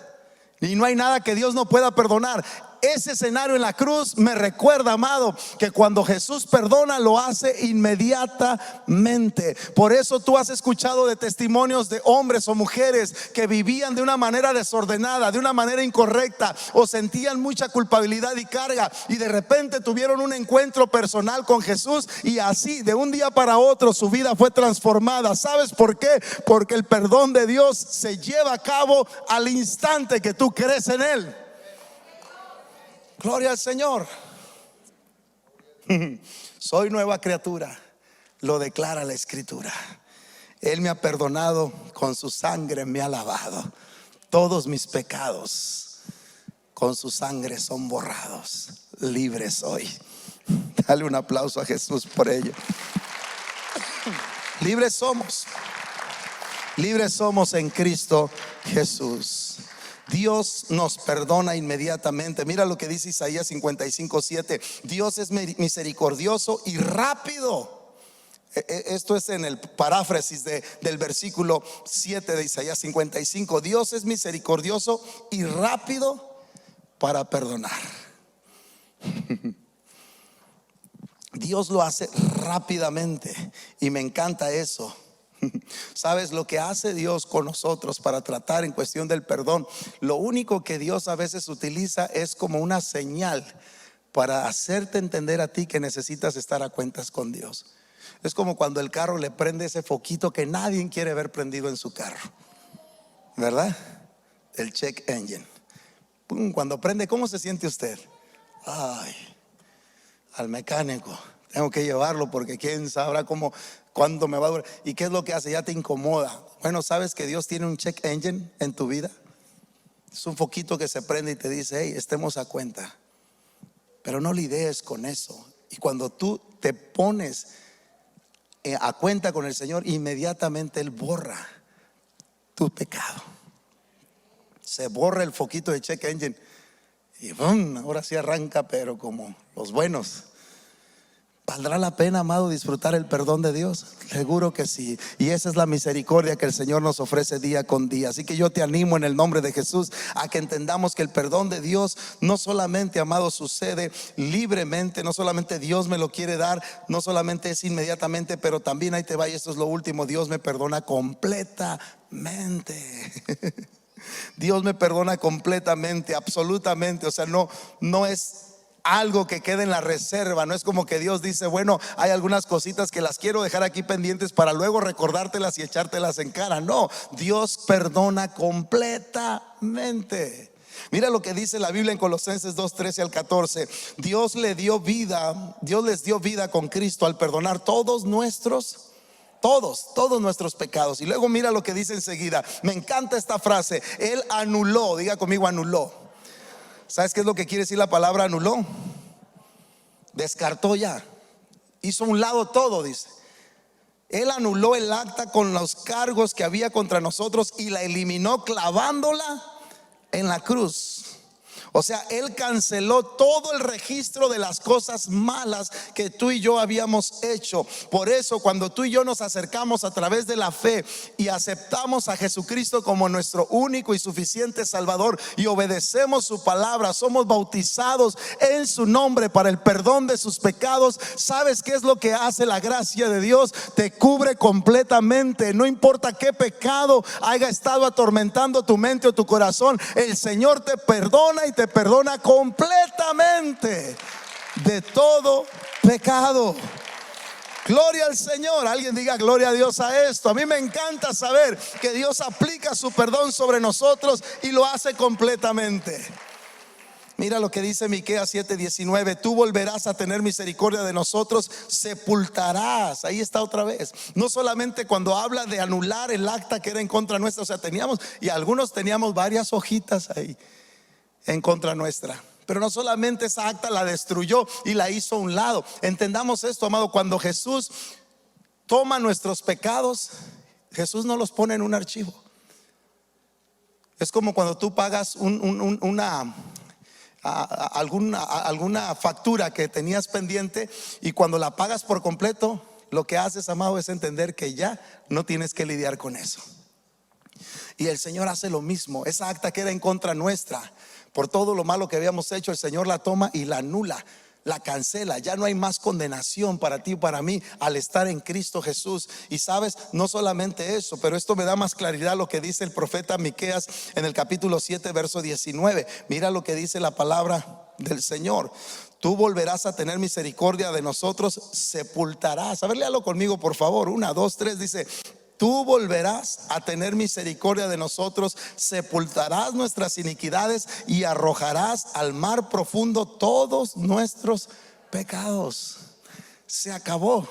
A: y no hay nada que Dios no pueda perdonar. Ese escenario en la cruz me recuerda, amado, que cuando Jesús perdona, lo hace inmediatamente. Por eso tú has escuchado de testimonios de hombres o mujeres que vivían de una manera desordenada, de una manera incorrecta, o sentían mucha culpabilidad y carga, y de repente tuvieron un encuentro personal con Jesús, y así de un día para otro su vida fue transformada. ¿Sabes por qué? Porque el perdón de Dios se lleva a cabo al instante que tú crees en Él. Gloria al Señor. Soy nueva criatura, lo declara la Escritura. Él me ha perdonado, con su sangre me ha lavado. Todos mis pecados con su sangre son borrados. Libre soy. Dale un aplauso a Jesús por ello. Libres somos. Libres somos en Cristo Jesús. Dios nos perdona inmediatamente. Mira lo que dice Isaías 55:7. Dios es misericordioso y rápido. Esto es en el paráfrasis del versículo 7 de Isaías 55. Dios es misericordioso y rápido para perdonar. Dios lo hace rápidamente y me encanta eso. ¿Sabes lo que hace Dios con nosotros para tratar en cuestión del perdón? Lo único que Dios a veces utiliza es como una señal para hacerte entender a ti que necesitas estar a cuentas con Dios. Es como cuando el carro le prende ese foquito que nadie quiere ver prendido en su carro, ¿verdad? El check engine. ¡Pum! Cuando prende, ¿cómo se siente usted? Ay, al mecánico tengo que llevarlo porque quién sabrá cuándo me va a durar. ¿Y qué es lo que hace? Ya te incomoda. Bueno, ¿sabes que Dios tiene un check engine en tu vida? Es un foquito que se prende y te dice: hey, estemos a cuenta. Pero no lidies con eso. Y cuando tú te pones a cuenta con el Señor, inmediatamente Él borra tu pecado. Se borra el foquito de check engine y ¡bum! Ahora sí arranca, pero como los buenos. ¿Valdrá la pena, amado, disfrutar el perdón de Dios? Seguro que sí. Y esa es la misericordia que el Señor nos ofrece día con día. Así que yo te animo en el nombre de Jesús a que entendamos que el perdón de Dios no solamente, amado, sucede libremente, no solamente Dios me lo quiere dar, no solamente es inmediatamente, pero también, ahí te va, y esto es lo último, Dios me perdona completamente. Dios me perdona completamente, absolutamente. O sea, no es algo que quede en la reserva. No es como que Dios dice, bueno, hay algunas cositas que las quiero dejar aquí pendientes para luego recordártelas y echártelas en cara. No, Dios perdona completamente. Mira lo que dice la Biblia en Colosenses 2:13 al 14. Dios les dio vida con Cristo al perdonar todos nuestros pecados. Y luego mira lo que dice enseguida. Me encanta esta frase. Él anuló, diga conmigo, anuló. ¿Sabes qué es lo que quiere decir la palabra anuló? Descartó ya, hizo a un lado todo, dice. Él anuló el acta con los cargos que había contra nosotros y la eliminó clavándola en la cruz. O sea, Él canceló todo el registro de las cosas malas que tú y yo habíamos hecho. Por eso, cuando tú y yo nos acercamos a través de la fe y aceptamos a Jesucristo como nuestro único y suficiente Salvador y obedecemos su palabra, somos bautizados en su nombre para el perdón de sus pecados. ¿Sabes qué es lo que hace la gracia de Dios? Te cubre completamente. No importa qué pecado haya estado atormentando tu mente o tu corazón, el Señor te perdona y te perdona completamente de todo pecado. Gloria al Señor. Alguien diga gloria a Dios a esto. A mí me encanta saber que Dios aplica su perdón sobre nosotros y lo hace completamente. Mira lo que dice Miqueas 7:19. Tú volverás a tener misericordia de nosotros, sepultarás. Ahí está otra vez. No solamente cuando habla de anular el acta que era en contra nuestra. O sea, teníamos, y algunos teníamos varias hojitas ahí en contra nuestra, pero no solamente esa acta la destruyó y la hizo a un lado. Entendamos esto, amado. Cuando Jesús toma nuestros pecados, Jesús no los pone en un archivo. Es como cuando tú pagas alguna factura que tenías pendiente, y cuando la pagas por completo, lo que haces, amado, es entender que ya no tienes que lidiar con eso. Y el Señor hace lo mismo. Esa acta que era en contra nuestra, por todo lo malo que habíamos hecho, el Señor la toma y la anula, la cancela. Ya no hay más condenación para ti y para mí al estar en Cristo Jesús. Y sabes, no solamente eso, pero esto me da más claridad lo que dice el profeta Miqueas en el capítulo 7 verso 19. Mira lo que dice la palabra del Señor. Tú volverás a tener misericordia de nosotros, sepultarás. A ver, léalo conmigo por favor. 1, 2, 3 dice: tú volverás a tener misericordia de nosotros, sepultarás nuestras iniquidades y arrojarás al mar profundo todos nuestros pecados. Se acabó.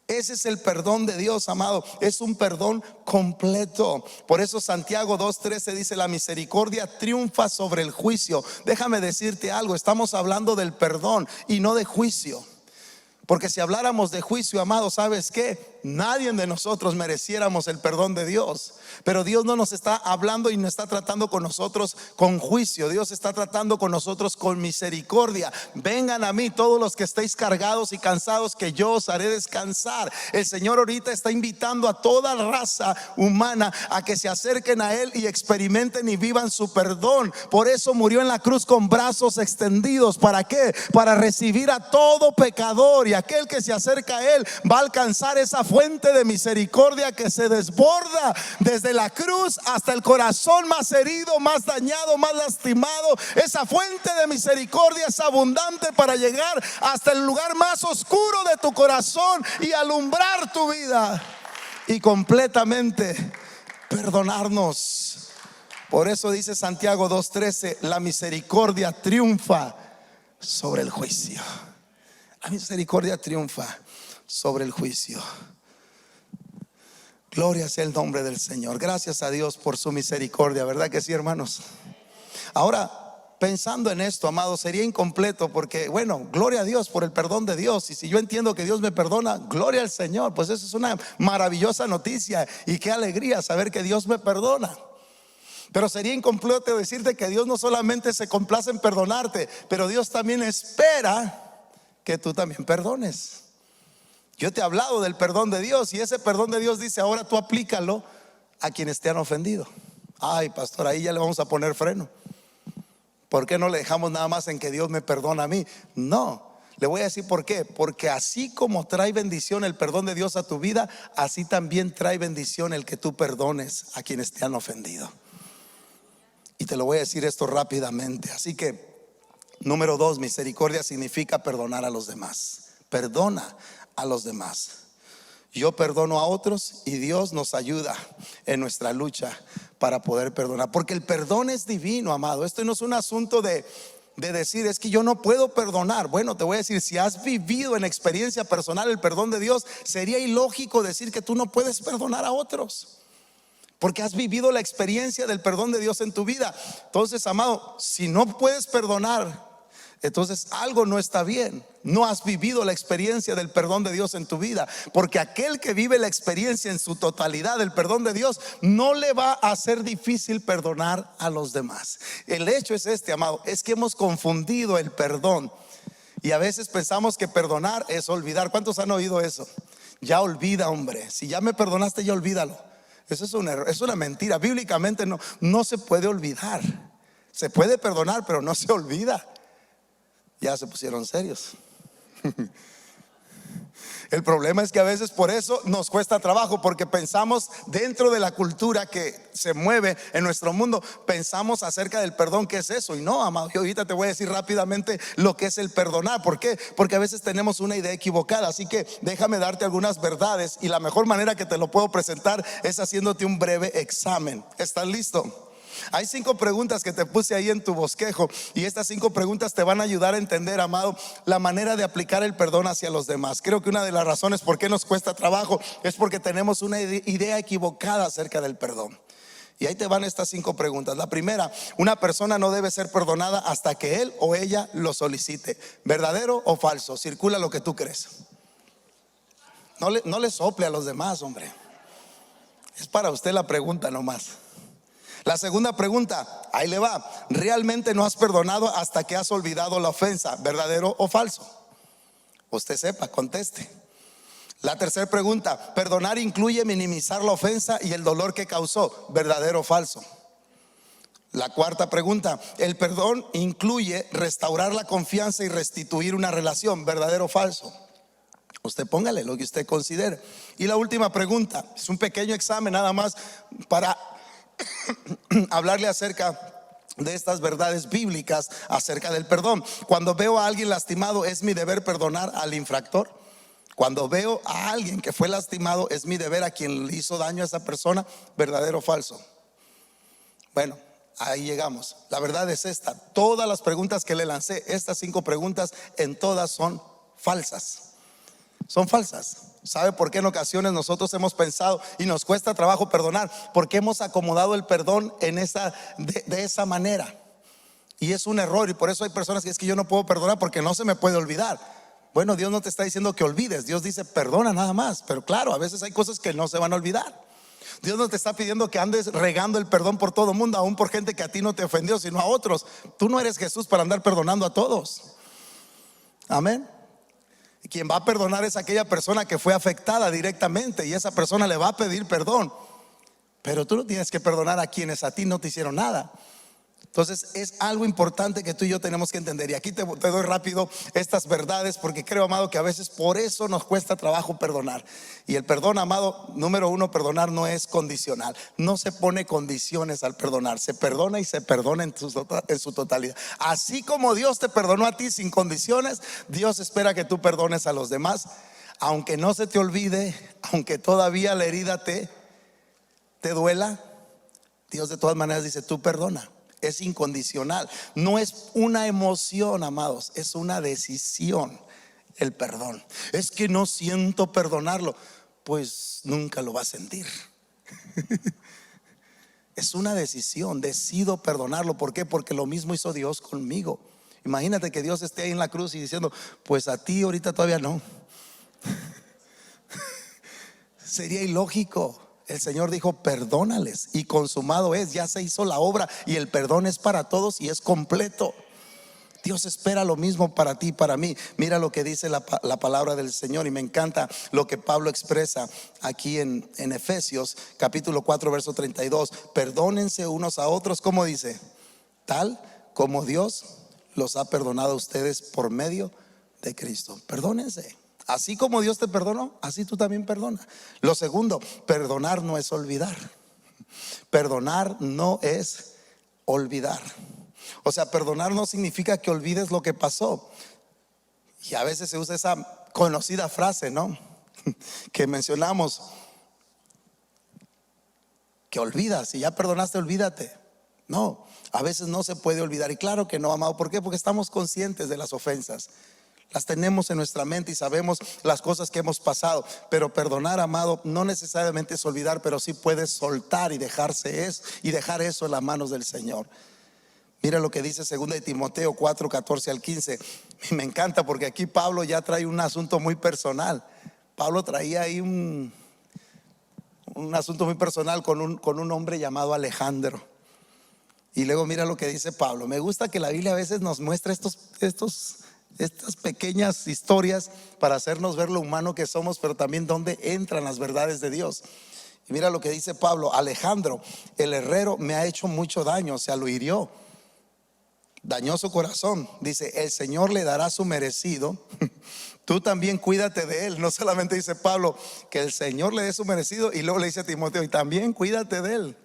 A: Ese es el perdón de Dios, amado. Es un perdón completo. Por eso Santiago 2:13 dice: la misericordia triunfa sobre el juicio. Déjame decirte algo, estamos hablando del perdón y no de juicio. Porque si habláramos de juicio, amado, ¿sabes qué? Nadie de nosotros mereciéramos el perdón de Dios. Pero Dios no nos está hablando y no está tratando con nosotros con juicio. Dios está tratando con nosotros con misericordia. Vengan a mí todos los que estéis cargados y cansados, que yo os haré descansar. El Señor ahorita está invitando a toda raza humana a que se acerquen a Él y experimenten y vivan su perdón. Por eso murió en la cruz con brazos extendidos. ¿Para qué? Para recibir a todo pecador, y aquel que se acerca a Él va a alcanzar esa fuente de misericordia que se desborda desde la cruz hasta el corazón más herido, más dañado, más lastimado. Esa fuente de misericordia es abundante para llegar hasta el lugar más oscuro de tu corazón y alumbrar tu vida y completamente perdonarnos. Por eso dice Santiago 2:13: la misericordia triunfa sobre el juicio. La misericordia triunfa sobre el juicio. Gloria sea el nombre del Señor. Gracias a Dios por su misericordia, ¿verdad que sí, hermanos? Ahora, pensando en esto, amado, sería incompleto porque, bueno, gloria a Dios por el perdón de Dios. Y si yo entiendo que Dios me perdona, gloria al Señor. Pues eso es una maravillosa noticia y qué alegría saber que Dios me perdona. Pero sería incompleto decirte que Dios no solamente se complace en perdonarte, pero Dios también espera que tú también perdones. Yo te he hablado del perdón de Dios, y ese perdón de Dios dice: ahora tú aplícalo a quienes te han ofendido. Ay, pastor, ahí ya le vamos a poner freno. ¿Por qué no le dejamos nada más en que Dios me perdona a mí? No, le voy a decir por qué. Porque así como trae bendición el perdón de Dios a tu vida, así también trae bendición el que tú perdones a quienes te han ofendido. Y te lo voy a decir esto rápidamente. Así que, número 2, misericordia significa perdonar a los demás. Perdona a los demás. Yo perdono a otros y Dios nos ayuda en nuestra lucha para poder perdonar, porque el perdón es divino, amado. Esto no es un asunto de decir: es que yo no puedo perdonar. Bueno, te voy a decir, si has vivido en experiencia personal el perdón de Dios, sería ilógico decir que tú no puedes perdonar a otros, porque has vivido la experiencia del perdón de Dios en tu vida. Entonces, amado, si no puedes perdonar, entonces algo no está bien. No has vivido la experiencia del perdón de Dios en tu vida, porque aquel que vive la experiencia en su totalidad del perdón de Dios, no le va a ser difícil perdonar a los demás. El hecho es este, amado, es que hemos confundido el perdón, y a veces pensamos que perdonar es olvidar. ¿Cuántos han oído eso? Ya olvida, hombre. Si ya me perdonaste, ya olvídalo. Eso es un error, es una mentira. Bíblicamente no se puede olvidar. Se puede perdonar, pero no se olvida. Ya se pusieron serios. El problema es que a veces por eso nos cuesta trabajo, porque pensamos dentro de la cultura que se mueve en nuestro mundo, pensamos acerca del perdón, ¿qué es eso? Y no, amado, yo ahorita te voy a decir rápidamente lo que es el perdonar. ¿Por qué? Porque a veces tenemos una idea equivocada. Así que déjame darte algunas verdades, y la mejor manera que te lo puedo presentar es haciéndote un breve examen. ¿Estás listo? Hay 5 preguntas que te puse ahí en tu bosquejo, y estas 5 preguntas te van a ayudar a entender, amado, la manera de aplicar el perdón hacia los demás. Creo que una de las razones por qué nos cuesta trabajo es porque tenemos una idea equivocada acerca del perdón. Y ahí te van estas 5 preguntas. La primera: una persona no debe ser perdonada hasta que él o ella lo solicite. ¿Verdadero o falso? Circula lo que tú crees. No le sople a los demás, hombre. Es para usted la pregunta nomás. La segunda pregunta, ahí le va: ¿realmente no has perdonado hasta que has olvidado la ofensa? ¿Verdadero o falso? Usted sepa, conteste. La tercera pregunta, perdonar incluye minimizar la ofensa y el dolor que causó. ¿Verdadero o falso? La cuarta pregunta, el perdón incluye restaurar la confianza y restituir una relación. ¿Verdadero o falso? Usted póngale lo que usted considere. Y la última pregunta, es un pequeño examen nada más para hablarle acerca de estas verdades bíblicas acerca del perdón. Cuando veo a alguien lastimado, ¿es mi deber perdonar al infractor? Cuando veo a alguien que fue lastimado, ¿es mi deber a quien le hizo daño a esa persona? ¿Verdadero o falso? Bueno, ahí llegamos. La verdad es esta: todas las preguntas que le lancé, estas 5 preguntas, en todas son falsas. Son falsas. ¿Sabe por qué en ocasiones nosotros hemos pensado y nos cuesta trabajo perdonar? Porque hemos acomodado el perdón de esa manera. Y es un error, y por eso hay personas que es que yo no puedo perdonar porque no se me puede olvidar. Bueno, Dios no te está diciendo que olvides. Dios dice perdona nada más. Pero claro, a veces hay cosas que no se van a olvidar. Dios no te está pidiendo que andes regando el perdón por todo el mundo, aún por gente que a ti no te ofendió, sino a otros. Tú no eres Jesús para andar perdonando a todos. Amén. Quien va a perdonar es aquella persona que fue afectada directamente, y esa persona le va a pedir perdón. Pero tú no tienes que perdonar a quienes a ti no te hicieron nada. Entonces es algo importante que tú y yo tenemos que entender. Y aquí te doy rápido estas verdades, porque creo, amado, que a veces por eso nos cuesta trabajo perdonar. Y el perdón, amado, número 1, perdonar no es condicional. No se pone condiciones al perdonar. Se perdona y se perdona en su totalidad. Así como Dios te perdonó a ti sin condiciones, Dios espera que tú perdones a los demás, aunque no se te olvide, aunque todavía la herida te duela. Dios de todas maneras dice: tú perdona. Es incondicional. No es una emoción, amados, es una decisión el perdón. Es que no siento perdonarlo. Pues nunca lo vas a sentir. Es una decisión. Decido perdonarlo. ¿Por qué? Porque lo mismo hizo Dios conmigo. Imagínate que Dios esté ahí en la cruz y diciendo: pues a ti ahorita todavía no. Sería ilógico. El Señor dijo: perdónales, y consumado es. Ya se hizo la obra, y el perdón es para todos y es completo. Dios espera lo mismo para ti y para mí. Mira lo que dice la palabra del Señor, y me encanta lo que Pablo expresa aquí en Efesios capítulo 4 verso 32. Perdónense unos a otros, ¿cómo dice? Tal como Dios los ha perdonado a ustedes por medio de Cristo. Perdónense. Así como Dios te perdonó, así tú también perdona. Lo segundo, perdonar no es olvidar. Perdonar no es olvidar. O sea, perdonar no significa que olvides lo que pasó. Y a veces se usa esa conocida frase, ¿no? Que mencionamos, que olvidas, si ya perdonaste, olvídate. No, a veces no se puede olvidar. Y claro que no, amado. ¿Por qué? Porque estamos conscientes de las ofensas. Las tenemos en nuestra mente y sabemos las cosas que hemos pasado. Pero perdonar, amado, no necesariamente es olvidar, pero sí puedes soltar y dejar eso en las manos del Señor. Mira lo que dice 2 de Timoteo 4, 14 al 15. Y me encanta porque aquí Pablo ya trae un asunto muy personal. Pablo traía ahí un asunto muy personal con un hombre llamado Alejandro. Y luego mira lo que dice Pablo. Me gusta que la Biblia a veces nos muestra estas pequeñas historias para hacernos ver lo humano que somos, pero también dónde entran las verdades de Dios. Y mira lo que dice Pablo. Alejandro, el herrero, me ha hecho mucho daño, o sea, lo hirió, dañó su corazón. Dice, el Señor le dará su merecido. Tú también cuídate de él. No solamente dice Pablo que el Señor le dé su merecido, y luego le dice a Timoteo, y también cuídate de él.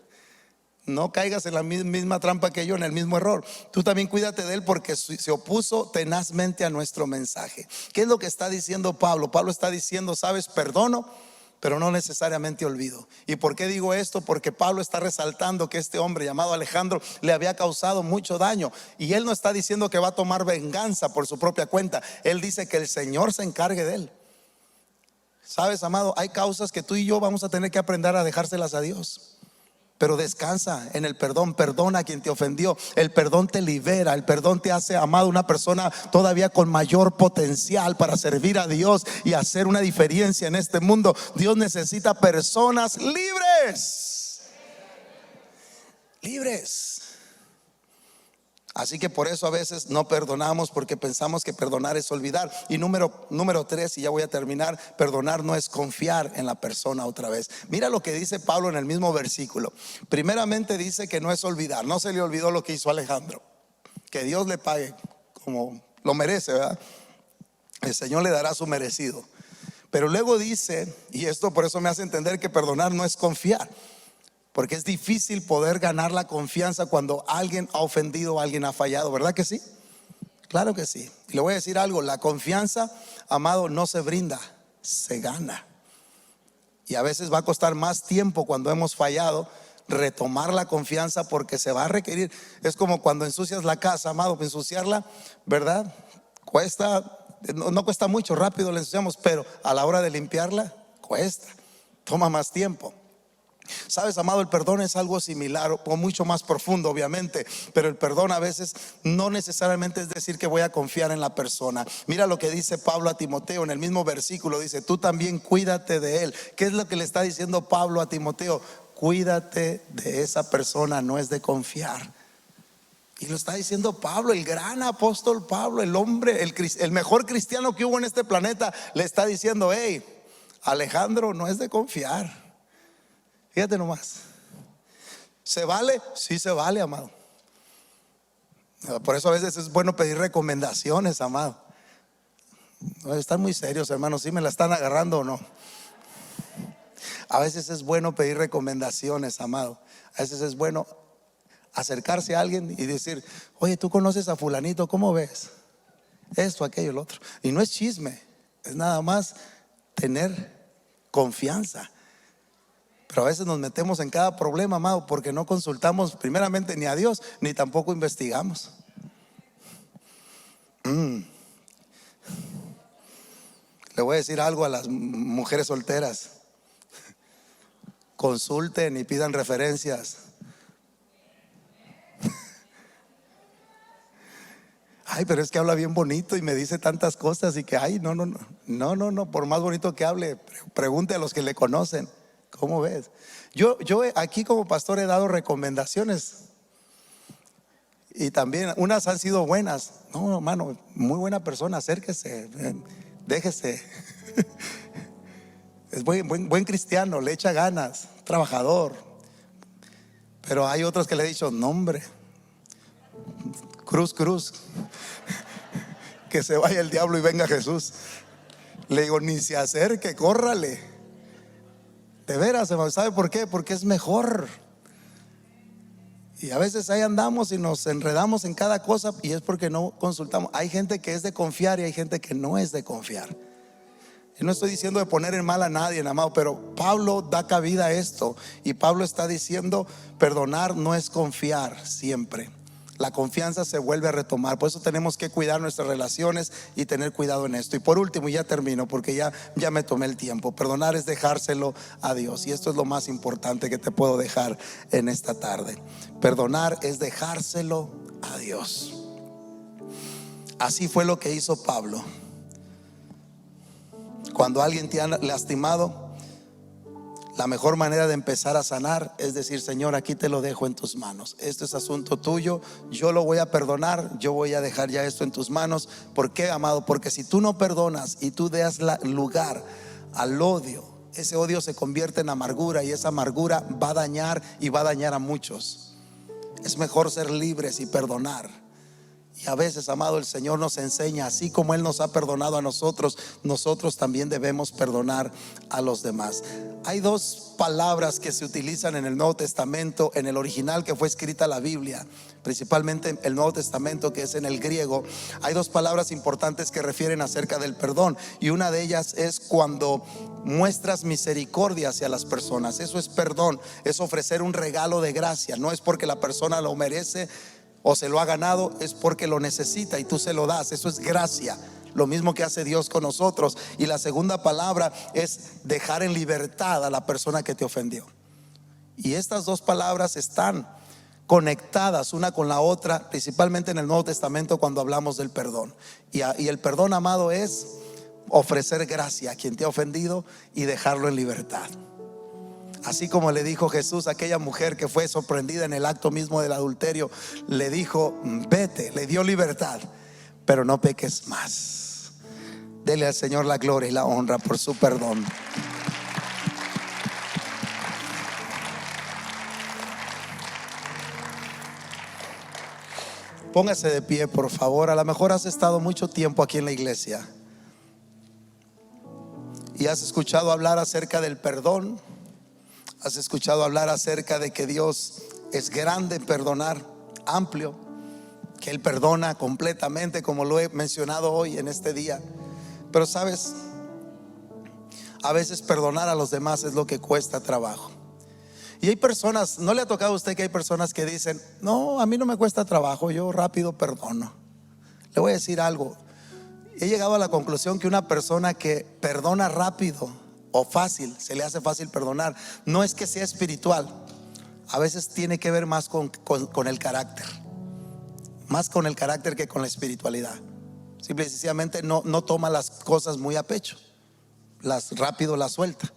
A: No caigas en la misma trampa que yo, en el mismo error. Tú también cuídate de él, porque se opuso tenazmente a nuestro mensaje. ¿Qué es lo que está diciendo Pablo? Pablo está diciendo, sabes, perdono, pero no necesariamente olvido. ¿Y por qué digo esto? Porque Pablo está resaltando que este hombre llamado Alejandro le había causado mucho daño, y él no está diciendo que va a tomar venganza por su propia cuenta. Él dice que el Señor se encargue de él. Sabes, amado, hay causas que tú y yo vamos a tener que aprender a dejárselas a Dios. Pero descansa en el perdón. Perdona a quien te ofendió. El perdón te libera. El perdón te hace, amado, una persona todavía con mayor potencial para servir a Dios y hacer una diferencia en este mundo. Dios necesita personas libres. Libres. Así que por eso a veces no perdonamos, porque pensamos que perdonar es olvidar. Y número 3, y ya voy a terminar, perdonar no es confiar en la persona otra vez. Mira lo que dice Pablo en el mismo versículo. Primeramente dice que no es olvidar. No se le olvidó lo que hizo Alejandro. Que Dios le pague como lo merece, ¿verdad? El Señor le dará su merecido. Pero luego dice, y esto por eso me hace entender que perdonar no es confiar, porque es difícil poder ganar la confianza cuando alguien ha ofendido o alguien ha fallado, ¿verdad que sí? Claro que sí. Y le voy a decir algo, la confianza, amado, no se brinda, se gana. Y a veces va a costar más tiempo cuando hemos fallado retomar la confianza, porque se va a requerir. Es como cuando ensucias la casa, amado, ensuciarla, ¿verdad? No cuesta mucho, rápido la ensuciamos, pero a la hora de limpiarla, cuesta, toma más tiempo. Sabes, amado, el perdón es algo similar o mucho más profundo, obviamente, pero el perdón a veces no necesariamente es decir que voy a confiar en la persona. Mira lo que dice Pablo a Timoteo en el mismo versículo. Dice, tú también cuídate de él. ¿Qué es lo que le está diciendo Pablo a Timoteo? Cuídate de esa persona, no es de confiar. Y lo está diciendo Pablo, el gran apóstol Pablo, el hombre, el mejor cristiano que hubo en este planeta. Le está diciendo, hey, Alejandro, no es de confiar. Fíjate nomás. ¿Se vale? Sí se vale, amado. Por eso a veces es bueno pedir recomendaciones, amado. Están muy serios, hermanos. ¿Sí me la están agarrando o no? A veces es bueno pedir recomendaciones, amado. A veces es bueno acercarse a alguien y decir, oye, ¿tú conoces a fulanito? ¿Cómo ves? Esto, aquello, lo otro. Y no es chisme, es nada más tener confianza. Pero a veces nos metemos en cada problema, amado, porque no consultamos primeramente ni a Dios, ni tampoco investigamos. Le voy a decir algo a las mujeres solteras: consulten y pidan referencias. Ay, pero es que habla bien bonito y me dice tantas cosas, y que ay, no, por más bonito que hable, pregunte a los que le conocen. ¿Cómo ves? Yo aquí como pastor he dado recomendaciones, Y también unas han sido buenas. No, hermano, muy buena persona, acérquese, déjese. Es buen cristiano, le echa ganas, trabajador. Pero hay otros que le he dicho, no hombre, cruz, que se vaya el diablo y venga Jesús. Le digo, ni se acerque, córrale. De veras, hermano, ¿sabe por qué? Porque es mejor. Y a veces ahí andamos y nos enredamos en cada cosa, y es porque no consultamos. Hay gente que es de confiar y hay gente que no es de confiar. Y no estoy diciendo de poner en mal a nadie, amado, pero Pablo da cabida a esto. Y Pablo está diciendo, perdonar no es confiar siempre. La confianza se vuelve a retomar. Por eso tenemos que cuidar nuestras relaciones y tener cuidado en esto. Y por último, y ya termino porque ya me tomé el tiempo. Perdonar es dejárselo a Dios. Y esto es lo más importante que te puedo dejar en esta tarde. Perdonar es dejárselo a Dios. Así fue lo que hizo Pablo. Cuando alguien te ha lastimado, la mejor manera de empezar a sanar es decir, Señor, aquí te lo dejo en tus manos. Esto es asunto tuyo, yo lo voy a perdonar, yo voy a dejar ya esto en tus manos. ¿Por qué, amado? Porque si tú no perdonas y tú das lugar al odio, ese odio se convierte en amargura, y esa amargura va a dañar y va a dañar a muchos. Es mejor ser libres y perdonar. Y a veces, amado, el Señor nos enseña, así como Él nos ha perdonado a nosotros, nosotros también debemos perdonar a los demás. Hay dos palabras que se utilizan en el Nuevo Testamento, en el original que fue escrita la Biblia, principalmente el Nuevo Testamento, que es en el griego. Hay dos palabras importantes que refieren acerca del perdón, y una de ellas es cuando muestras misericordia hacia las personas. Eso es perdón, es ofrecer un regalo de gracia. No es porque la persona lo merece o se lo ha ganado, es porque lo necesita y tú se lo das. Eso es gracia, lo mismo que hace Dios con nosotros. Y la segunda palabra es dejar en libertad a la persona que te ofendió. Y estas dos palabras están conectadas una con la otra, principalmente en el Nuevo Testamento cuando hablamos del perdón. Y el perdón, amado, es ofrecer gracia a quien te ha ofendido y dejarlo en libertad. Así como le dijo Jesús a aquella mujer que fue sorprendida en el acto mismo del adulterio, le dijo, vete, le dio libertad, pero no peques más. Dele al Señor la gloria y la honra por su perdón. Póngase de pie, por favor. A lo mejor has estado mucho tiempo aquí en la iglesia y has escuchado hablar acerca del perdón. Has escuchado hablar acerca de que Dios es grande en perdonar, amplio, que Él perdona completamente, como lo he mencionado hoy en este día. Pero sabes, a veces perdonar a los demás es lo que cuesta trabajo. Y hay personas, ¿no le ha tocado a usted que hay personas que dicen, no, a mí no me cuesta trabajo, yo rápido perdono? Le voy a decir algo. He llegado a la conclusión que una persona que perdona rápido o fácil, se le hace fácil perdonar, no es que sea espiritual. A veces tiene que ver más con el carácter, más con el carácter que con la espiritualidad. Simple y sencillamente no toma las cosas muy a pecho, rápido las suelta.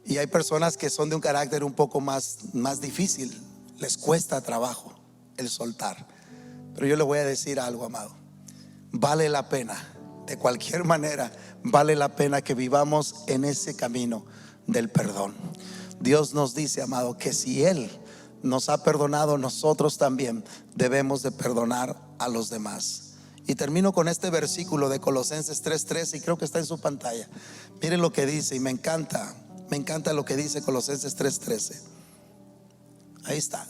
A: Y hay personas que son de un carácter un poco más difícil, les cuesta trabajo el soltar. Pero yo le voy a decir algo, amado, vale la pena. De cualquier manera, vale la pena que vivamos en ese camino del perdón. Dios nos dice, amado, que si Él nos ha perdonado, nosotros también debemos de perdonar a los demás. Y termino con este versículo de Colosenses 3:13, y creo que está en su pantalla. Miren lo que dice, y me encanta lo que dice Colosenses 3:13. Ahí está.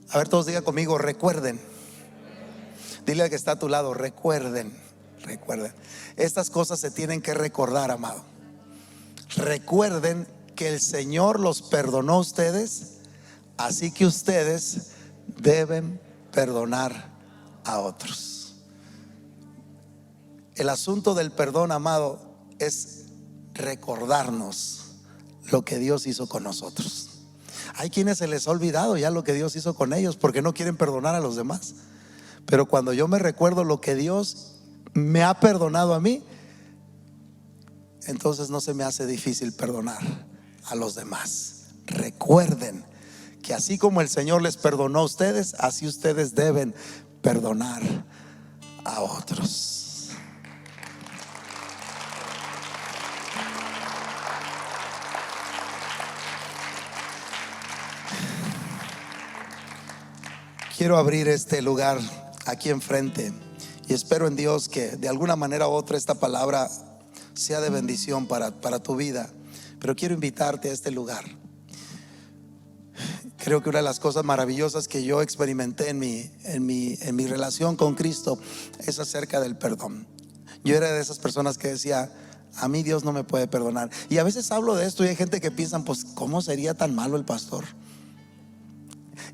A: A ver, todos digan conmigo, recuerden. Dile al que está a tu lado, recuerden. Estas cosas se tienen que recordar, amado. Recuerden que el Señor los perdonó a ustedes, así que ustedes deben perdonar a otros. El asunto del perdón, amado, es recordarnos lo que Dios hizo con nosotros. Hay quienes se les ha olvidado ya lo que Dios hizo con ellos porque no quieren perdonar a los demás. Pero cuando yo me recuerdo lo que Dios me ha perdonado a mí, entonces no se me hace difícil perdonar a los demás. Recuerden que así como el Señor les perdonó a ustedes, así ustedes deben perdonar a otros. Quiero abrir este lugar aquí enfrente y espero en Dios que de alguna manera u otra esta palabra sea de bendición para tu vida. Pero quiero invitarte a este lugar. Creo que una de las cosas maravillosas que yo experimenté en mi relación con Cristo es acerca del perdón. Yo era de esas personas que decía: a mí Dios no me puede perdonar. Y a veces hablo de esto y hay gente que piensa: pues ¿cómo sería tan malo el pastor?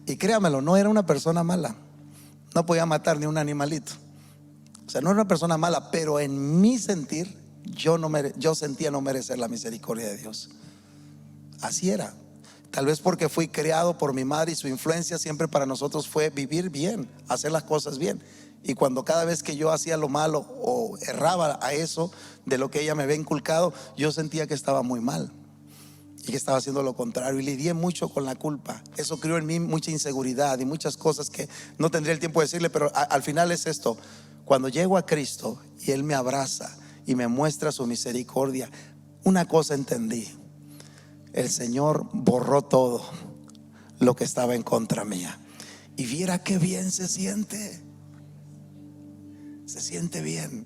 A: Y créamelo, no era una persona mala, no podía matar ni un animalito. O sea, no era una persona mala, pero en mi sentir yo sentía no merecer la misericordia de Dios. Así era. Tal vez porque fui criado por mi madre y su influencia siempre para nosotros fue vivir bien, hacer las cosas bien. Y cuando cada vez que yo hacía lo malo o erraba a eso de lo que ella me había inculcado, yo sentía que estaba muy mal y que estaba haciendo lo contrario, y lidié mucho con la culpa. Eso creó en mí mucha inseguridad y muchas cosas que no tendría el tiempo de decirle, pero al final es esto: cuando llego a Cristo y Él me abraza y me muestra su misericordia, una cosa entendí: el Señor borró todo lo que estaba en contra mía. Y viera qué bien se siente. Se siente bien.